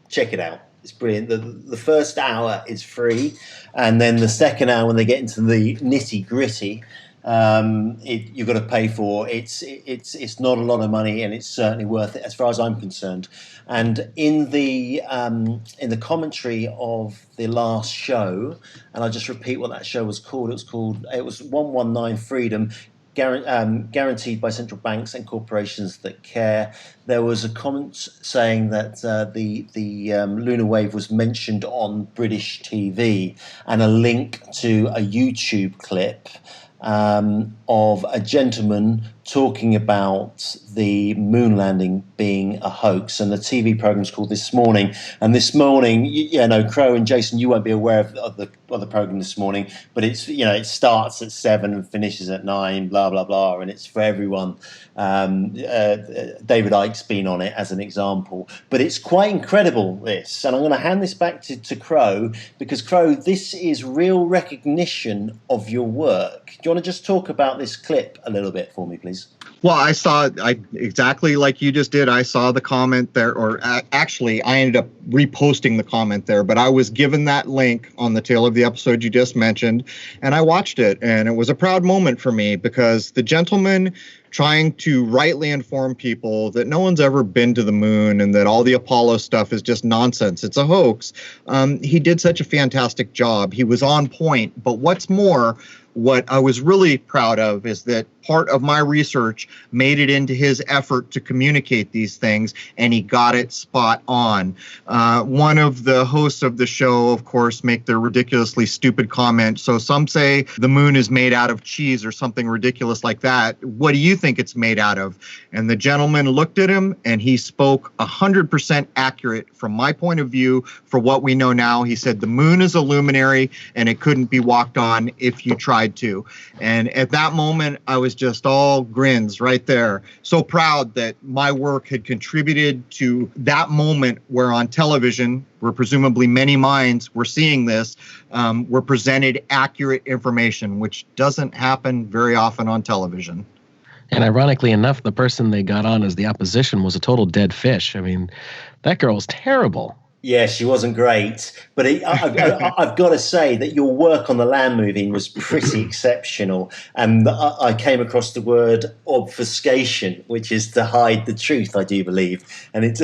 Check it out. It's brilliant. The first hour is free, and then the second hour, when they get into the nitty gritty, you've got to pay for. It's not a lot of money, and it's certainly worth it as far as I'm concerned. And in the commentary of the last show, and I'll just repeat what that show was called. It was 119 Freedom, guaranteed by central banks and corporations that care. There was a comment saying that the lunar wave was mentioned on British TV, and a link to a YouTube clip of a gentleman talking about the moon landing being a hoax, and the TV program's called This Morning. And this morning, Crrow and Jason, you won't be aware of the program this morning, but it's it starts at 7 and finishes at 9, blah blah blah, and it's for everyone. David Icke's been on it as an example, but it's quite incredible, this. And I'm going to hand this back to Crrow, because Crrow, this is real recognition of your work. Do you want to just talk about this clip a little bit for me, please? Well, I exactly like you just did. I saw the comment there, or actually, I ended up reposting the comment there, but I was given that link on the tail of the episode you just mentioned, and I watched it, and it was a proud moment for me, because the gentleman trying to rightly inform people that no one's ever been to the moon and that all the Apollo stuff is just nonsense, it's a hoax. He did such a fantastic job. He was on point. But what's more, what I was really proud of is that part of my research made it into his effort to communicate these things, and he got it spot on. One of the hosts of the show, of course, make their ridiculously stupid comment. So some say the moon is made out of cheese or something ridiculous like that. What do you think it's made out of? And the gentleman looked at him, and he spoke 100% accurate from my point of view for what we know now. He said the moon is a luminary, and it couldn't be walked on if you tried to. And at that moment, I was just all grins right there. So proud that my work had contributed to that moment where on television, where presumably many minds were seeing this, were presented accurate information, which doesn't happen very often on television. And ironically enough, the person they got on as the opposition was a total dead fish. I mean, that girl was terrible. Yeah, she wasn't great, but I've got to say that your work on the land moving was pretty exceptional. And I came across the word obfuscation, which is to hide the truth, I do believe. And it's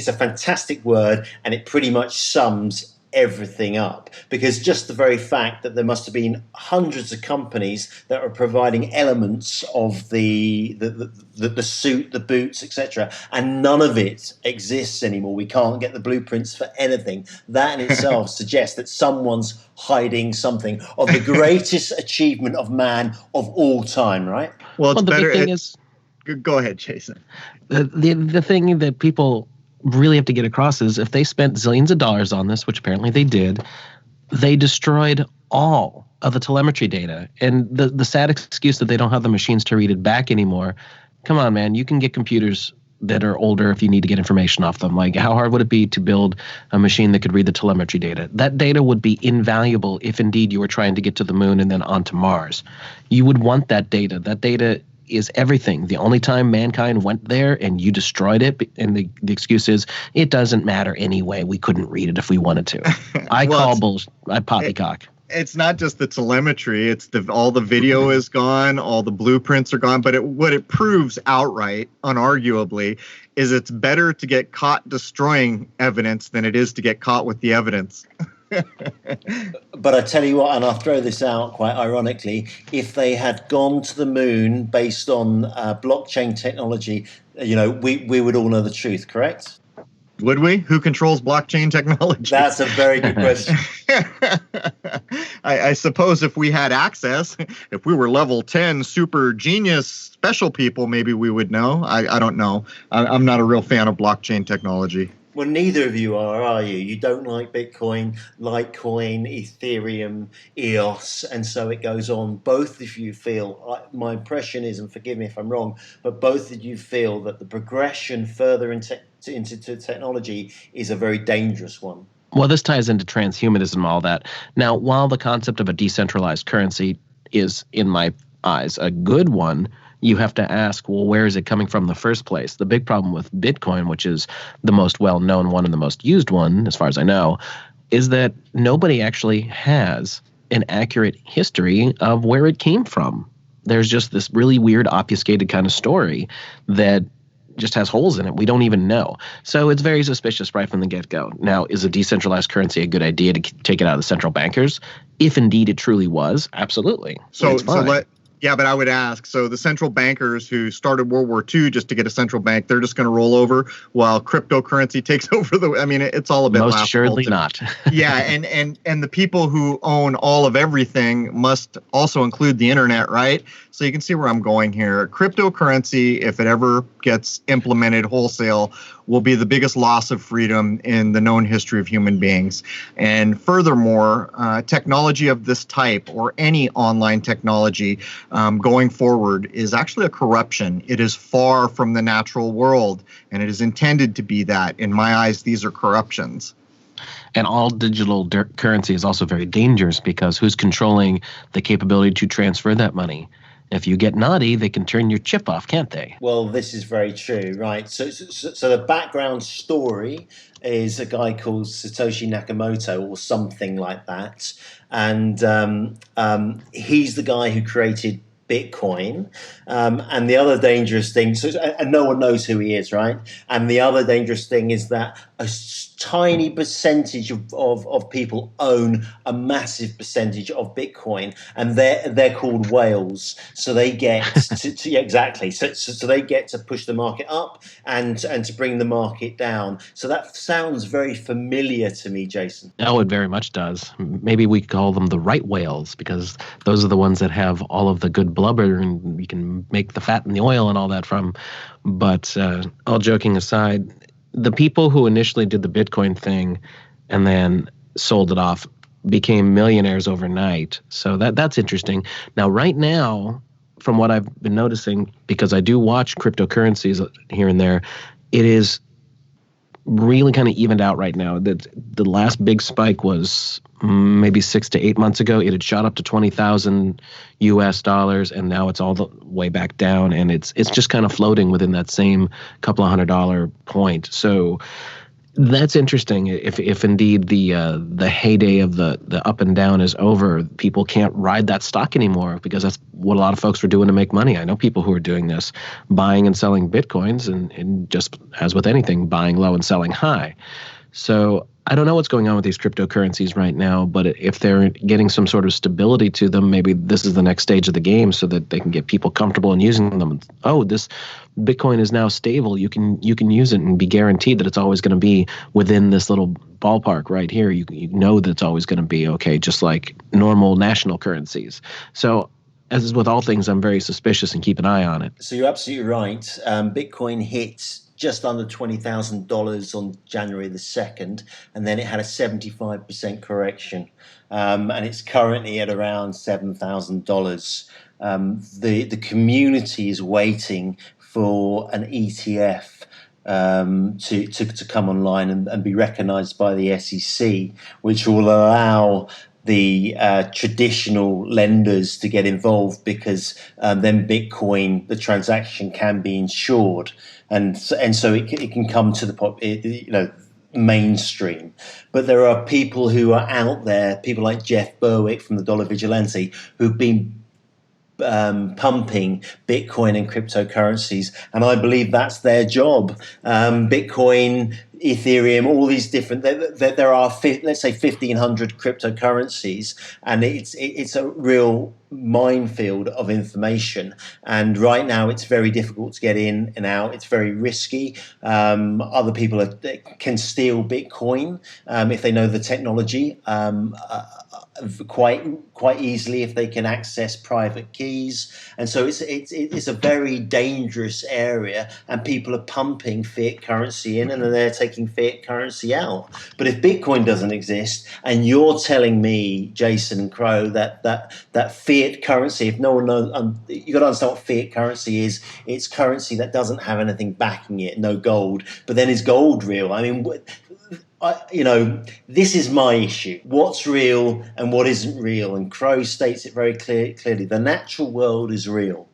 a fantastic word, and it pretty much sums everything up, because just the very fact that there must have been hundreds of companies that are providing elements of the suit, the boots, etc., and none of it exists anymore. We can't get the blueprints for anything. That in itself suggests that someone's hiding something of the greatest achievement of man of all time, right? Well, it's the better. big thing is, go ahead, Jason. The thing that people really have to get across is, if they spent zillions of dollars on this, which apparently they did, they destroyed all of the telemetry data. And the sad excuse that they don't have the machines to read it back anymore. Come on, man, you can get computers that are older if you need to get information off them. Like, how hard would it be to build a machine that could read the telemetry data? That data would be invaluable if indeed you were trying to get to the moon and then onto Mars. You would want that data. That data is everything. The only time mankind went there and you destroyed it, and the excuse is, it doesn't matter anyway, we couldn't read it if we wanted to. I call bullshit. I poppycock. It's not just the telemetry, it's all the video is gone, all the blueprints are gone, but what it proves outright, unarguably, is it's better to get caught destroying evidence than it is to get caught with the evidence. But I tell you what, and I'll throw this out quite ironically, if they had gone to the moon based on blockchain technology, we would all know the truth, correct? Would we? Who controls blockchain technology? That's a very good question. I suppose if we had access, if we were level 10 super genius special people, maybe we would know. I don't know. I'm not a real fan of blockchain technology. Well, neither of you are you? You don't like Bitcoin, Litecoin, Ethereum, EOS, and so it goes on. Both of you feel, my impression is, and forgive me if I'm wrong, but both of you feel that the progression further into technology is a very dangerous one. Well, this ties into transhumanism and all that. Now, while the concept of a decentralized currency is, in my eyes, a good one, you have to ask, well, where is it coming from in the first place? The big problem with Bitcoin, which is the most well-known one and the most used one, as far as I know, is that nobody actually has an accurate history of where it came from. There's just this really weird, obfuscated kind of story that just has holes in it. We don't even know. So it's very suspicious right from the get-go. Now, is a decentralized currency a good idea to take it out of the central bankers? If indeed it truly was, absolutely. So Yeah, but I would ask, so the central bankers who started World War II just to get a central bank, they're just going to roll over while cryptocurrency takes over the, I mean, it's all a bit Most laughable assuredly to me. not. Yeah, and the people who own all of everything must also include the internet, right? So you can see where I'm going here. Cryptocurrency, if it ever gets implemented wholesale, will be the biggest loss of freedom in the known history of human beings. And furthermore, technology of this type, or any online technology going forward, is actually a corruption. It is far from the natural world, and it is intended to be that. In my eyes, these are corruptions. And all digital currency is also very dangerous because who's controlling the capability to transfer that money? If you get naughty, they can turn your chip off, can't they? Well, this is very true, right? So the background story is a guy called Satoshi Nakamoto or something like that, and he's the guy who created Bitcoin. And the other dangerous thing, and no one knows who he is, right? And the other dangerous thing is that a tiny percentage of people own a massive percentage of Bitcoin, and they're called whales. So they get to yeah, exactly. So they get to push the market up and to bring the market down. So that sounds very familiar to me, Jason. Oh, it very much does. Maybe we call them the right whales because those are the ones that have all of the good blubber and you can make the fat and the oil and all that from. But all joking aside, the people who initially did the Bitcoin thing and then sold it off became millionaires overnight. So that's interesting. Now, right now, from what I've been noticing, because I do watch cryptocurrencies here and there, it is really kind of evened out right now. The last big spike was maybe 6 to 8 months ago. It had shot up to 20,000 US dollars, and now it's all the way back down, and it's just kind of floating within that same couple of $100 point. So that's interesting. If indeed the heyday of the up and down is over, people can't ride that stock anymore because that's what a lot of folks were doing to make money. I know people who are doing this, buying and selling Bitcoins, and just as with anything, buying low and selling high. So I don't know what's going on with these cryptocurrencies right now, but if they're getting some sort of stability to them, maybe this is the next stage of the game so that they can get people comfortable in using them. Oh, this Bitcoin is now stable. You can use it and be guaranteed that it's always going to be within this little ballpark right here. You know that it's always going to be okay, just like normal national currencies. So as is with all things, I'm very suspicious and keep an eye on it. So you're absolutely right. Bitcoin hit just under $20,000 on January the 2nd, and then it had a 75% correction, and it's currently at around $7,000. The community is waiting for an ETF to come online and be recognised by the SEC, which will allow the traditional lenders to get involved because then Bitcoin, the transaction can be insured, and so it can come to the mainstream. But there are people who are out there, people like Jeff Berwick from the Dollar Vigilante, who've been pumping Bitcoin and cryptocurrencies, and I believe that's their job. Bitcoin, Ethereum, all these different. There are let's say 1,500 cryptocurrencies, and it's a real minefield of information. And right now, it's very difficult to get in and out. It's very risky. Other people can steal Bitcoin if they know the technology. Quite easily if they can access private keys, and so it's a very dangerous area, and people are pumping fiat currency in and then they're taking fiat currency out. But if Bitcoin doesn't exist, and you're telling me, Jason and Crrow, that fiat currency, if no one knows, you got to understand what fiat currency is. It's currency that doesn't have anything backing it, no gold. But then is gold real? I mean, this is my issue. What's real and what isn't real? And Crrow states it very clearly. The natural world is real,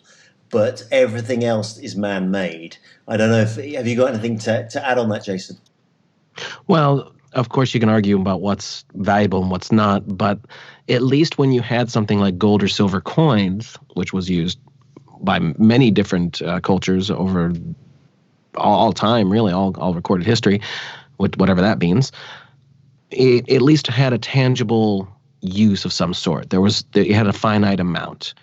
but everything else is man-made. I don't know have you got anything to add on that, Jason? Well, of course you can argue about what's valuable and what's not, but at least when you had something like gold or silver coins, which was used by many different cultures over all time, really, all recorded history, whatever that means, it at least had a tangible use of some sort. It had a finite amount.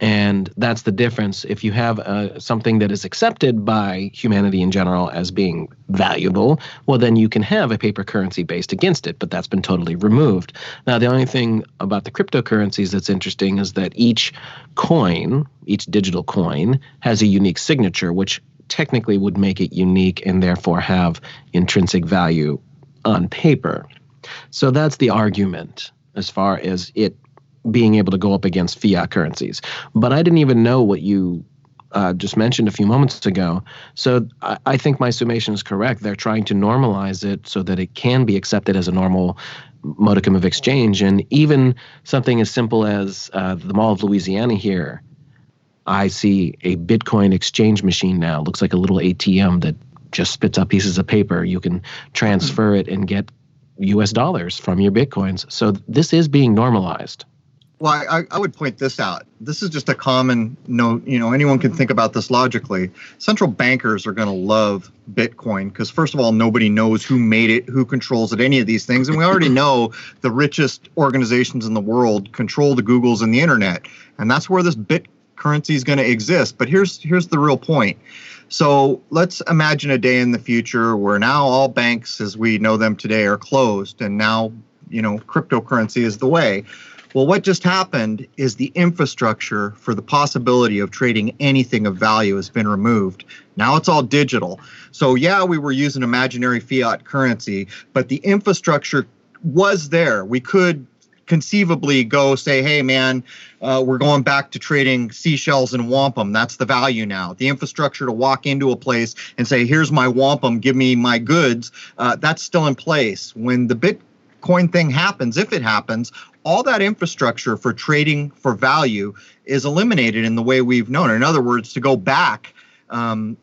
And that's the difference. If you have something that is accepted by humanity in general as being valuable, well, then you can have a paper currency based against it, but that's been totally removed. Now, the only thing about the cryptocurrencies that's interesting is that each coin, each digital coin, has a unique signature, which technically would make it unique and therefore have intrinsic value on paper. So that's the argument as far as it being able to go up against fiat currencies. But I didn't even know what you just mentioned a few moments ago. So I think my summation is correct. They're trying to normalize it so that it can be accepted as a normal modicum of exchange. And even something as simple as the Mall of Louisiana here, I see a Bitcoin exchange machine now. It looks like a little ATM that just spits out pieces of paper. You can transfer it and get US dollars from your Bitcoins. So this is being normalized. Well, I would point this out. This is just a common note. Anyone can think about this logically. Central bankers are going to love Bitcoin because, first of all, nobody knows who made it, who controls it, any of these things. And we already know the richest organizations in the world control the Googles and the internet. And that's where this Bitcoin currency is going to exist. But here's the real point. So let's imagine a day in the future where now all banks as we know them today are closed. And now, cryptocurrency is the way. Well, what just happened is the infrastructure for the possibility of trading anything of value has been removed. Now it's all digital. So yeah, we were using imaginary fiat currency, but the infrastructure was there. We could conceivably go say, hey, man, we're going back to trading seashells and wampum. That's the value now. The infrastructure to walk into a place and say, here's my wampum, give me my goods, that's still in place. When the Bitcoin thing happens, if it happens, all that infrastructure for trading for value is eliminated in the way we've known. In other words, to go back,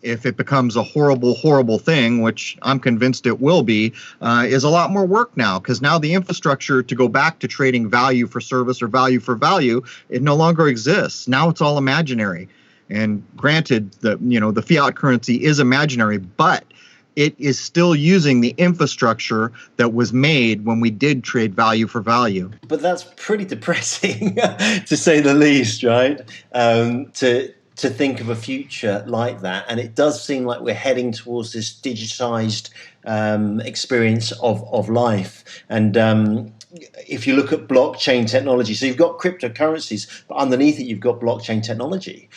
if it becomes a horrible, horrible thing, which I'm convinced it will be, is a lot more work now, because now the infrastructure to go back to trading value for service or value for value, it no longer exists. Now it's all imaginary. And granted, the fiat currency is imaginary, but it is still using the infrastructure that was made when we did trade value for value. But that's pretty depressing, to say the least, right? To think of a future like that. And it does seem like we're heading towards this digitized experience of life. And if you look at blockchain technology, so you've got cryptocurrencies, but underneath it you've got blockchain technology,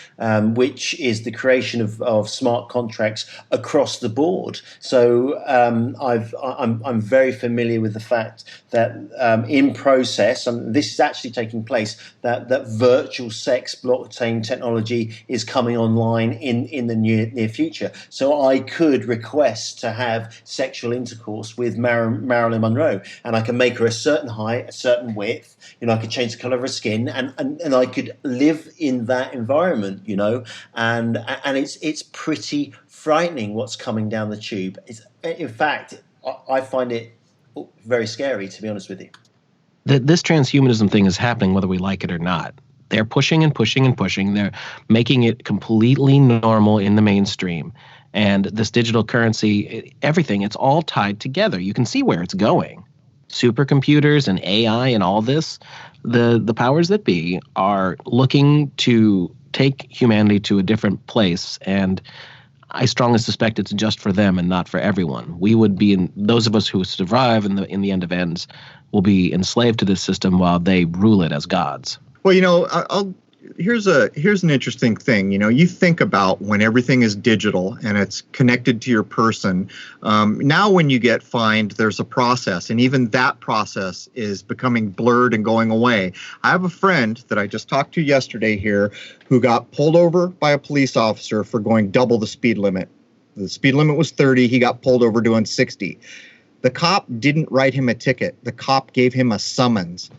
which is the creation of smart contracts across the board. So I'm very familiar with the fact that in process, and this is actually taking place, that virtual sex blockchain technology is coming online in the near future. So I could request to have sexual intercourse with Marilyn Monroe, and I can make her a certain height, a certain width, I could change the color of her skin, and I could live in that environment, and it's pretty frightening what's coming down the tube. In fact, I find it very scary, to be honest with you. This transhumanism thing is happening whether we like it or not. They're pushing and pushing and pushing. They're making it completely normal in the mainstream. And this digital currency, everything, it's all tied together. You can see where it's going. Supercomputers and AI and all this, the powers that be are looking to take humanity to a different place. And I strongly suspect it's just for them and not for everyone. We would be, those of us who survive in the end of ends will be enslaved to this system while they rule it as gods. Well, here's an interesting thing. You think about when everything is digital and it's connected to your person. Now when you get fined, there's a process, and even that process is becoming blurred and going away. I have a friend that I just talked to yesterday here who got pulled over by a police officer for going double the speed limit. The speed limit was 30. He got pulled over doing 60. The cop didn't write him a ticket. The cop gave him a summons.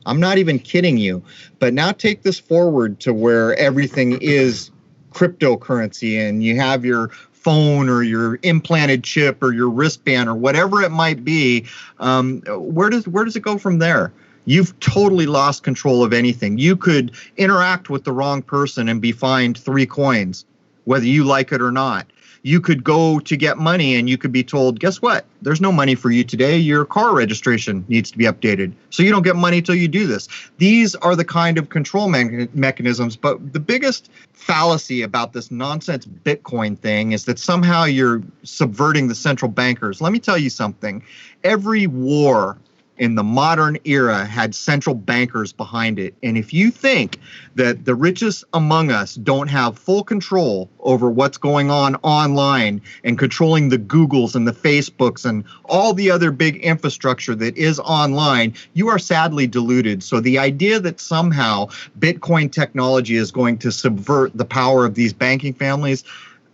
I'm not even kidding you. But now take this forward to where everything is cryptocurrency and you have your phone or your implanted chip or your wristband or whatever it might be. Where does it go from there? You've totally lost control of anything. You could interact with the wrong person and be fined 3 coins, whether you like it or not. you could go to get money and you could be told, guess what? There's no money for you today. Your car registration needs to be updated. So you don't get money till you do this. These are the kind of control mechanisms. But the biggest fallacy about this nonsense Bitcoin thing is that somehow you're subverting the central bankers. Let me tell you something. Every war in the modern era had central bankers behind it. And if you think that the richest among us don't have full control over what's going on online and controlling the Googles and the Facebooks and all the other big infrastructure that is online, you are sadly deluded. So the idea that somehow Bitcoin technology is going to subvert the power of these banking families,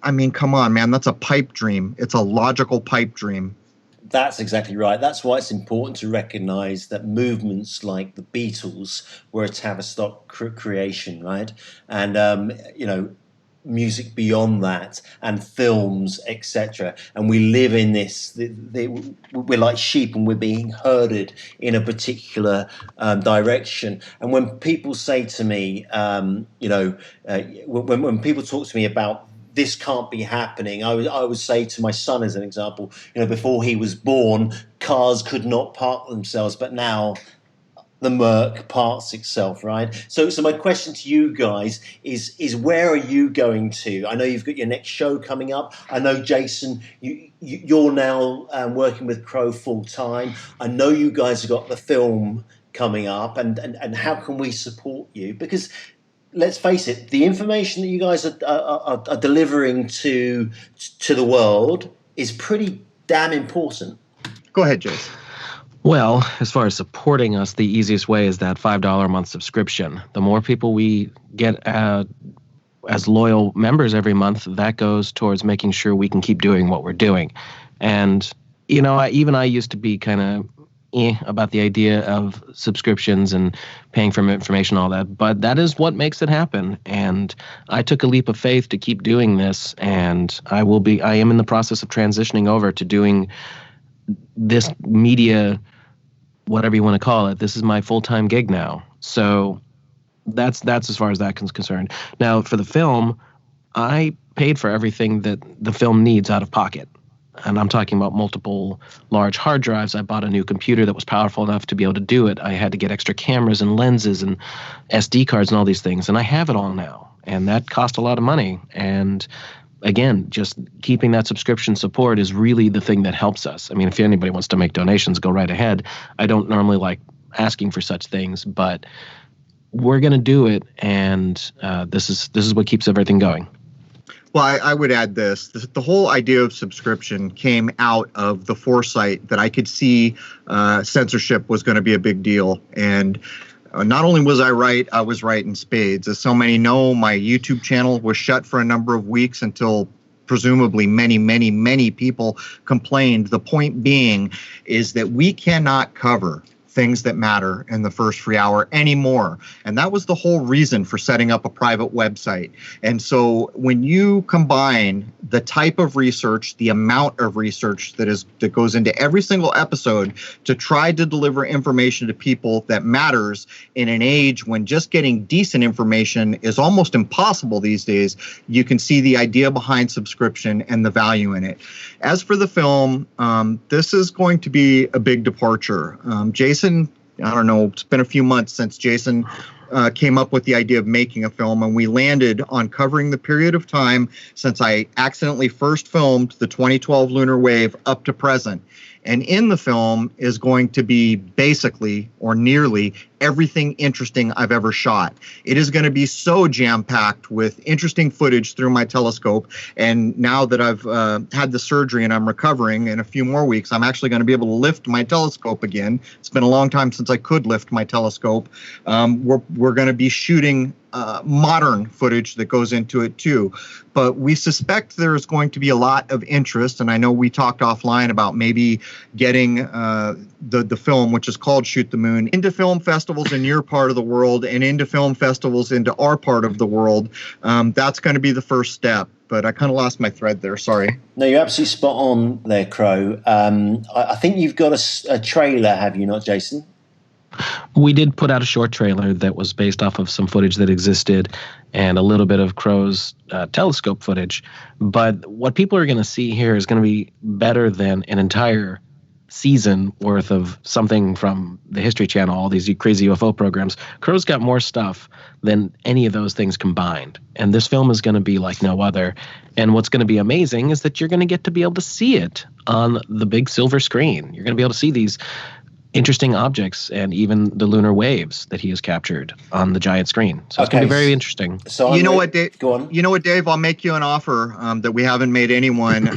I mean, come on, man, that's a pipe dream. It's a logical pipe dream. That's exactly right. That's why it's important to recognize that movements like the Beatles were a Tavistock creation, right? And, music beyond that and films, etc. And we live in this, we're like sheep and we're being herded in a particular direction. And when people say to me, when people talk to me about this can't be happening, I would say to my son, as an example, before he was born, cars could not park themselves, but now the Merc parks itself, right? So my question to you guys is where are you going to? I know you've got your next show coming up. I know, Jason, you're now working with Crrow full time. I know you guys have got the film coming up, and how can we support you? Because let's face it, the information that you guys are delivering to the world is pretty damn important. Go ahead, Jason. Well, as far as supporting us, the easiest way is that $5 a month subscription. The more people we get as loyal members every month, that goes towards making sure we can keep doing what we're doing. And, I used to be kind of about the idea of subscriptions and paying for information, all that, but that is what makes it happen. And I took a leap of faith to keep doing this, and I am in the process of transitioning over to doing this media, whatever you want to call it. This is my full-time gig now. So that's as far as that is concerned. Now, for the film, I paid for everything that the film needs out of pocket. And I'm talking about multiple large hard drives. I bought a new computer that was powerful enough to be able to do it. I had to get extra cameras and lenses and SD cards and all these things. And I have it all now. And that cost a lot of money. And again, just keeping that subscription support is really the thing that helps us. I mean, if anybody wants to make donations, go right ahead. I don't normally like asking for such things, but we're going to do it. And this is what keeps everything going. Well, I would add this. The whole idea of subscription came out of the foresight that I could see censorship was going to be a big deal. And not only was I right, I was right in spades. As so many know, my YouTube channel was shut for a number of weeks until presumably many, many, many people complained. The point being is that we cannot cover things that matter in the first free hour anymore. And that was the whole reason for setting up a private website. And so when you combine the type of research, the amount of research that goes into every single episode to try to deliver information to people that matters in an age when just getting decent information is almost impossible these days, you can see the idea behind subscription and the value in it. As for the film, this is going to be a big departure. Jason, I don't know, it's been a few months since Jason came up with the idea of making a film, and we landed on covering the period of time since I accidentally first filmed the 2012 lunar wave up to present. And in the film is going to be basically or nearly everything interesting I've ever shot. It is going to be so jam-packed with interesting footage through my telescope. And now that I've had the surgery and I'm recovering in a few more weeks, I'm actually going to be able to lift my telescope again. It's been a long time since I could lift my telescope. We're going to be shooting modern footage that goes into it too. But we suspect there's going to be a lot of interest, and I know we talked offline about maybe getting the film, which is called Shoot the Moon, into film festivals in your part of the world and into film festivals into our part of the world. That's going to be the first step. But I kind of lost my thread there. Sorry. No, you're absolutely spot on there, Crrow. I think you've got a trailer, have you not, Jason? We did put out a short trailer that was based off of some footage that existed and a little bit of Crrow's telescope footage. But what people are going to see here is going to be better than an entire season worth of something from the History Channel, all these crazy UFO programs. Crrow's got more stuff than any of those things combined. And this film is going to be like no other. And what's going to be amazing is that you're going to get to be able to see it on the big silver screen. You're going to be able to see these interesting objects and even the lunar waves that he has captured on the giant screen. So it's going to be very interesting. So you know what, Dave? Go on. You know what, Dave? I'll make you an offer that we haven't made anyone.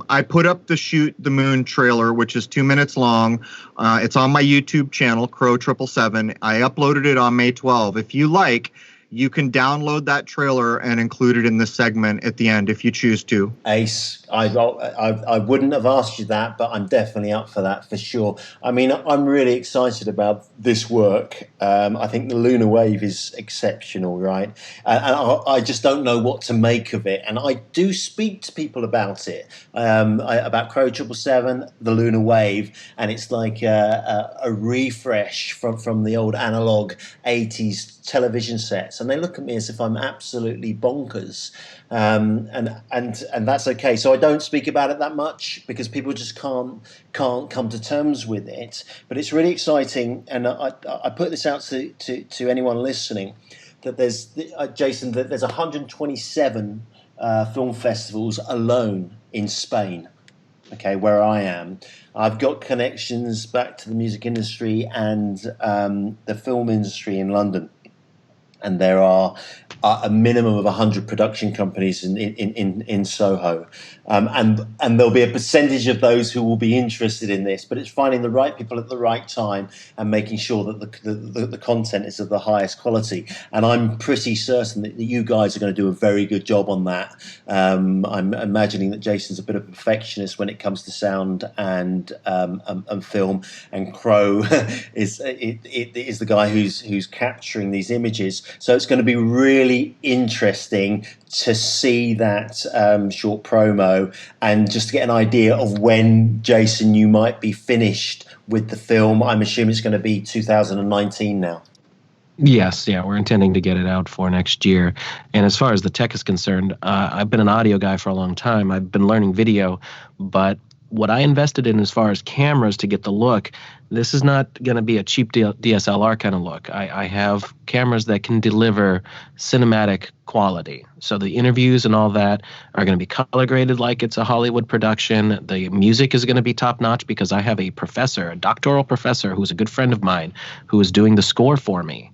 I put up the Shoot the Moon trailer, which is 2 minutes long. It's on my YouTube channel, Crrow 777. I uploaded it on May 12. If you like, you can download that trailer and include it in the segment at the end if you choose to. Ace, I wouldn't have asked you that, but I'm definitely up for that for sure. I mean, I'm really excited about this work. I think the lunar wave is exceptional, right? And I just don't know what to make of it. And I do speak to people about it, about Crrow 777, the lunar wave, and it's like a refresh from the old analog 80s television sets, and they look at me as if I'm absolutely bonkers, and that's okay. So I don't speak about it that much because people just can't come to terms with it. But it's really exciting, and I put this out to anyone listening that there's Jason, that there's 127 film festivals alone in Spain. Okay, where I am, I've got connections back to the music industry and the film industry in London. And there are a minimum of 100 production companies in Soho, and there'll be a percentage of those who will be interested in this. But it's finding the right people at the right time and making sure that the content is of the highest quality. And I'm pretty certain that you guys are going to do a very good job on that. I'm imagining that Jason's a bit of a perfectionist when it comes to sound and film, and Crrow is the guy who's capturing these images. So it's going to be really interesting to see that short promo and just to get an idea of when, Jason, you might be finished with the film. I'm assuming it's going to be 2019 now. Yes, yeah, we're intending to get it out for next year. And as far as the tech is concerned, I've been an audio guy for a long time. I've been learning video, but what I invested in as far as cameras to get the look, this is not going to be a cheap DSLR kind of look. I have cameras that can deliver cinematic quality. So the interviews and all that are going to be color graded like it's a Hollywood production. The music is going to be top notch because I have a professor, a doctoral professor who's a good friend of mine who is doing the score for me.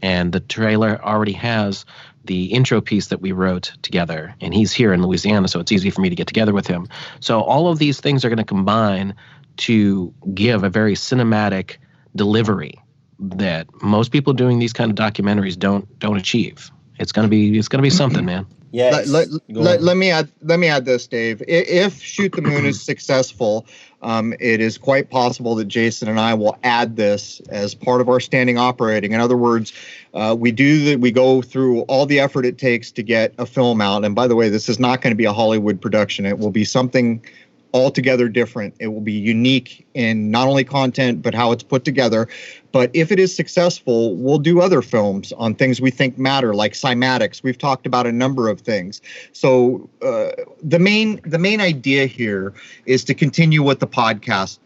And the trailer already has the intro piece that we wrote together, and he's here in Louisiana, so it's easy for me to get together with him. So all of these things are going to combine to give a very cinematic delivery that most people doing these kind of documentaries don't achieve. It's going to be something, man. Yeah. Let me add this, Dave. If Shoot the Moon is successful, it is quite possible that Jason and I will add this as part of our standing operating. In other words, we go through all the effort it takes to get a film out. And by the way, this is not going to be a Hollywood production. It will be something altogether different. It will be unique in not only content, but how it's put together. But if it is successful, we'll do other films on things we think matter, like cymatics. We've talked about a number of things. So the main idea here is to continue what the podcast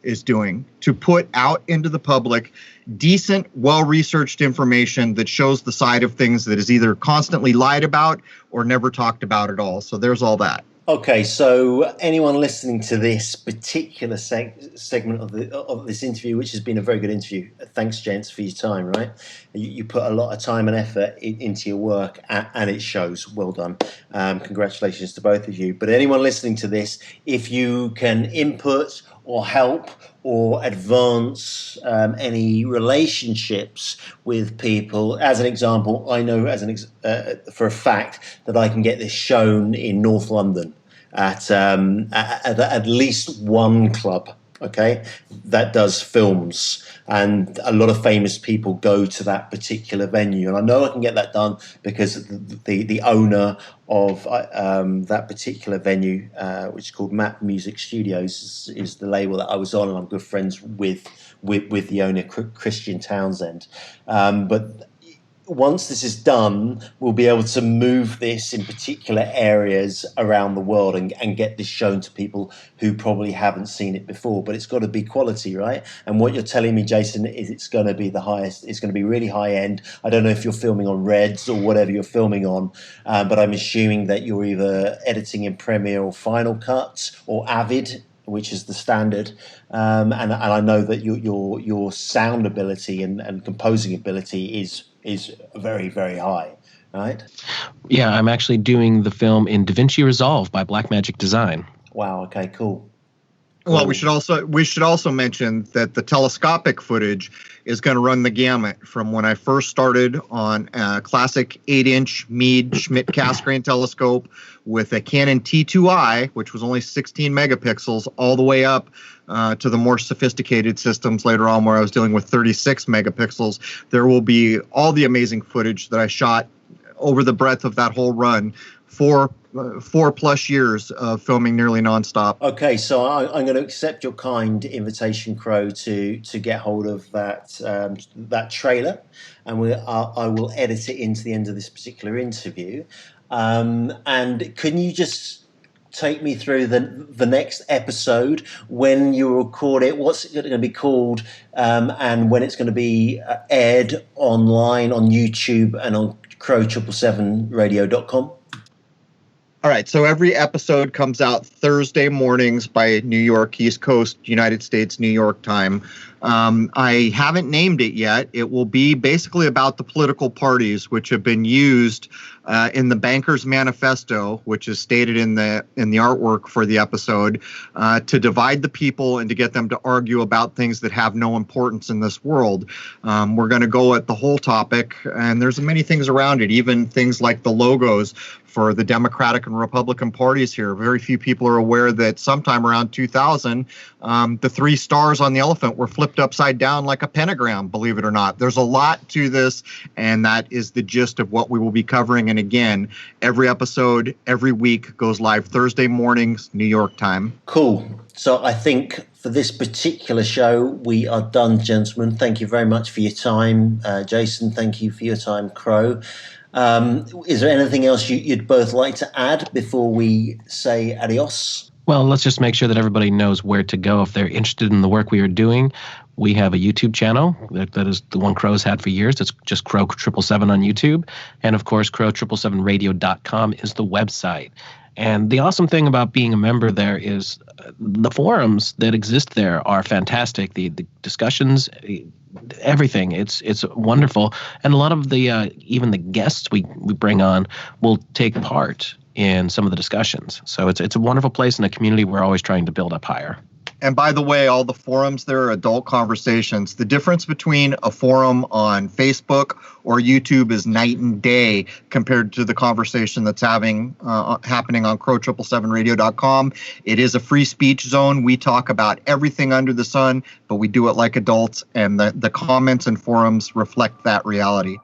is doing, to put out into the public decent, well-researched information that shows the side of things that is either constantly lied about or never talked about at all. So there's all that. Okay, so anyone listening to this particular segment of this interview, which has been a very good interview, thanks, gents, for your time, right? You put a lot of time and effort into your work, and it shows. Well done. Congratulations to both of you. But anyone listening to this, if you can input or help or advance any relationships with people. As an example, I know for a fact that I can get this shown in North London at least one club. okay, that does films, and a lot of famous people go to that particular venue. And I know I can get that done because the owner of that particular venue, which is called Map Music Studios, is the label that I was on, and I'm good friends with the owner, Christian Townsend. But once this is done, we'll be able to move this in particular areas around the world and get this shown to people who probably haven't seen it before. But it's got to be quality, right? And what you're telling me, Jason, is it's going to be the highest. It's going to be really high end. I don't know if you're filming on Reds or whatever you're filming on, but I'm assuming that you're either editing in Premiere or Final Cut or Avid, which is the standard, and I know that your sound ability and composing ability is very, very high, right? Yeah, I'm actually doing the film in DaVinci Resolve by Blackmagic Design. Wow. Okay. Cool. Well, we should also mention that the telescopic footage is going to run the gamut from when I first started on a classic 8-inch Meade Schmidt Cassegrain telescope with a Canon T2i, which was only 16 megapixels, all the way up to the more sophisticated systems later on where I was dealing with 36 megapixels. There will be all the amazing footage that I shot over the breadth of that whole run. 4+ years of filming nearly nonstop. Okay, so I'm going to accept your kind invitation, Crrow, to get hold of that trailer, and I will edit it into the end of this particular interview. And can you just take me through the next episode, when you record it, what's it going to be called, and when it's going to be aired online on YouTube and on Crrow777radio.com? All right, so every episode comes out Thursday mornings by New York, East Coast, United States, New York time. I haven't named it yet. It will be basically about the political parties which have been used in the Bankers Manifesto, which is stated in the artwork for the episode, to divide the people and to get them to argue about things that have no importance in this world. We're going to go at the whole topic, and there's many things around it, even things like the logos for the Democratic and Republican parties here. Very few people are aware that sometime around 2000, the 3 stars on the elephant were flipped upside down like a pentagram, believe it or not. There's a lot to this, and that is the gist of what we will be covering. And again, every episode, every week goes live Thursday mornings, New York time. Cool. So I think for this particular show, we are done, gentlemen. Thank you very much for your time. Jason, thank you for your time, Crrow. Is there anything else you'd both like to add before we say adios? Well, let's just make sure that everybody knows where to go if they're interested in the work we are doing. We have a YouTube channel that is the one Crrow's had for years. It's just Crrow777 on YouTube. And of course, Crrow777radio.com is the website. And the awesome thing about being a member there is the forums that exist there are fantastic. The discussions, everything. It's wonderful. And a lot of the even the guests we bring on will take part in some of the discussions. So it's a wonderful place and a community we're always trying to build up higher. And by the way, all the forums there are adult conversations. The difference between a forum on Facebook or YouTube is night and day compared to the conversation that's happening on Crrow777radio.com. It is a free speech zone. We talk about everything under the sun, but we do it like adults, and the comments and forums reflect that reality.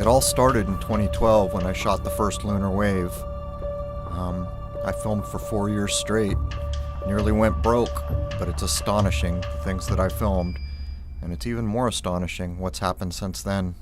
It all started in 2012 when I shot the first lunar wave. I filmed for 4 years straight, nearly went broke, but it's astonishing the things that I filmed, and it's even more astonishing what's happened since then.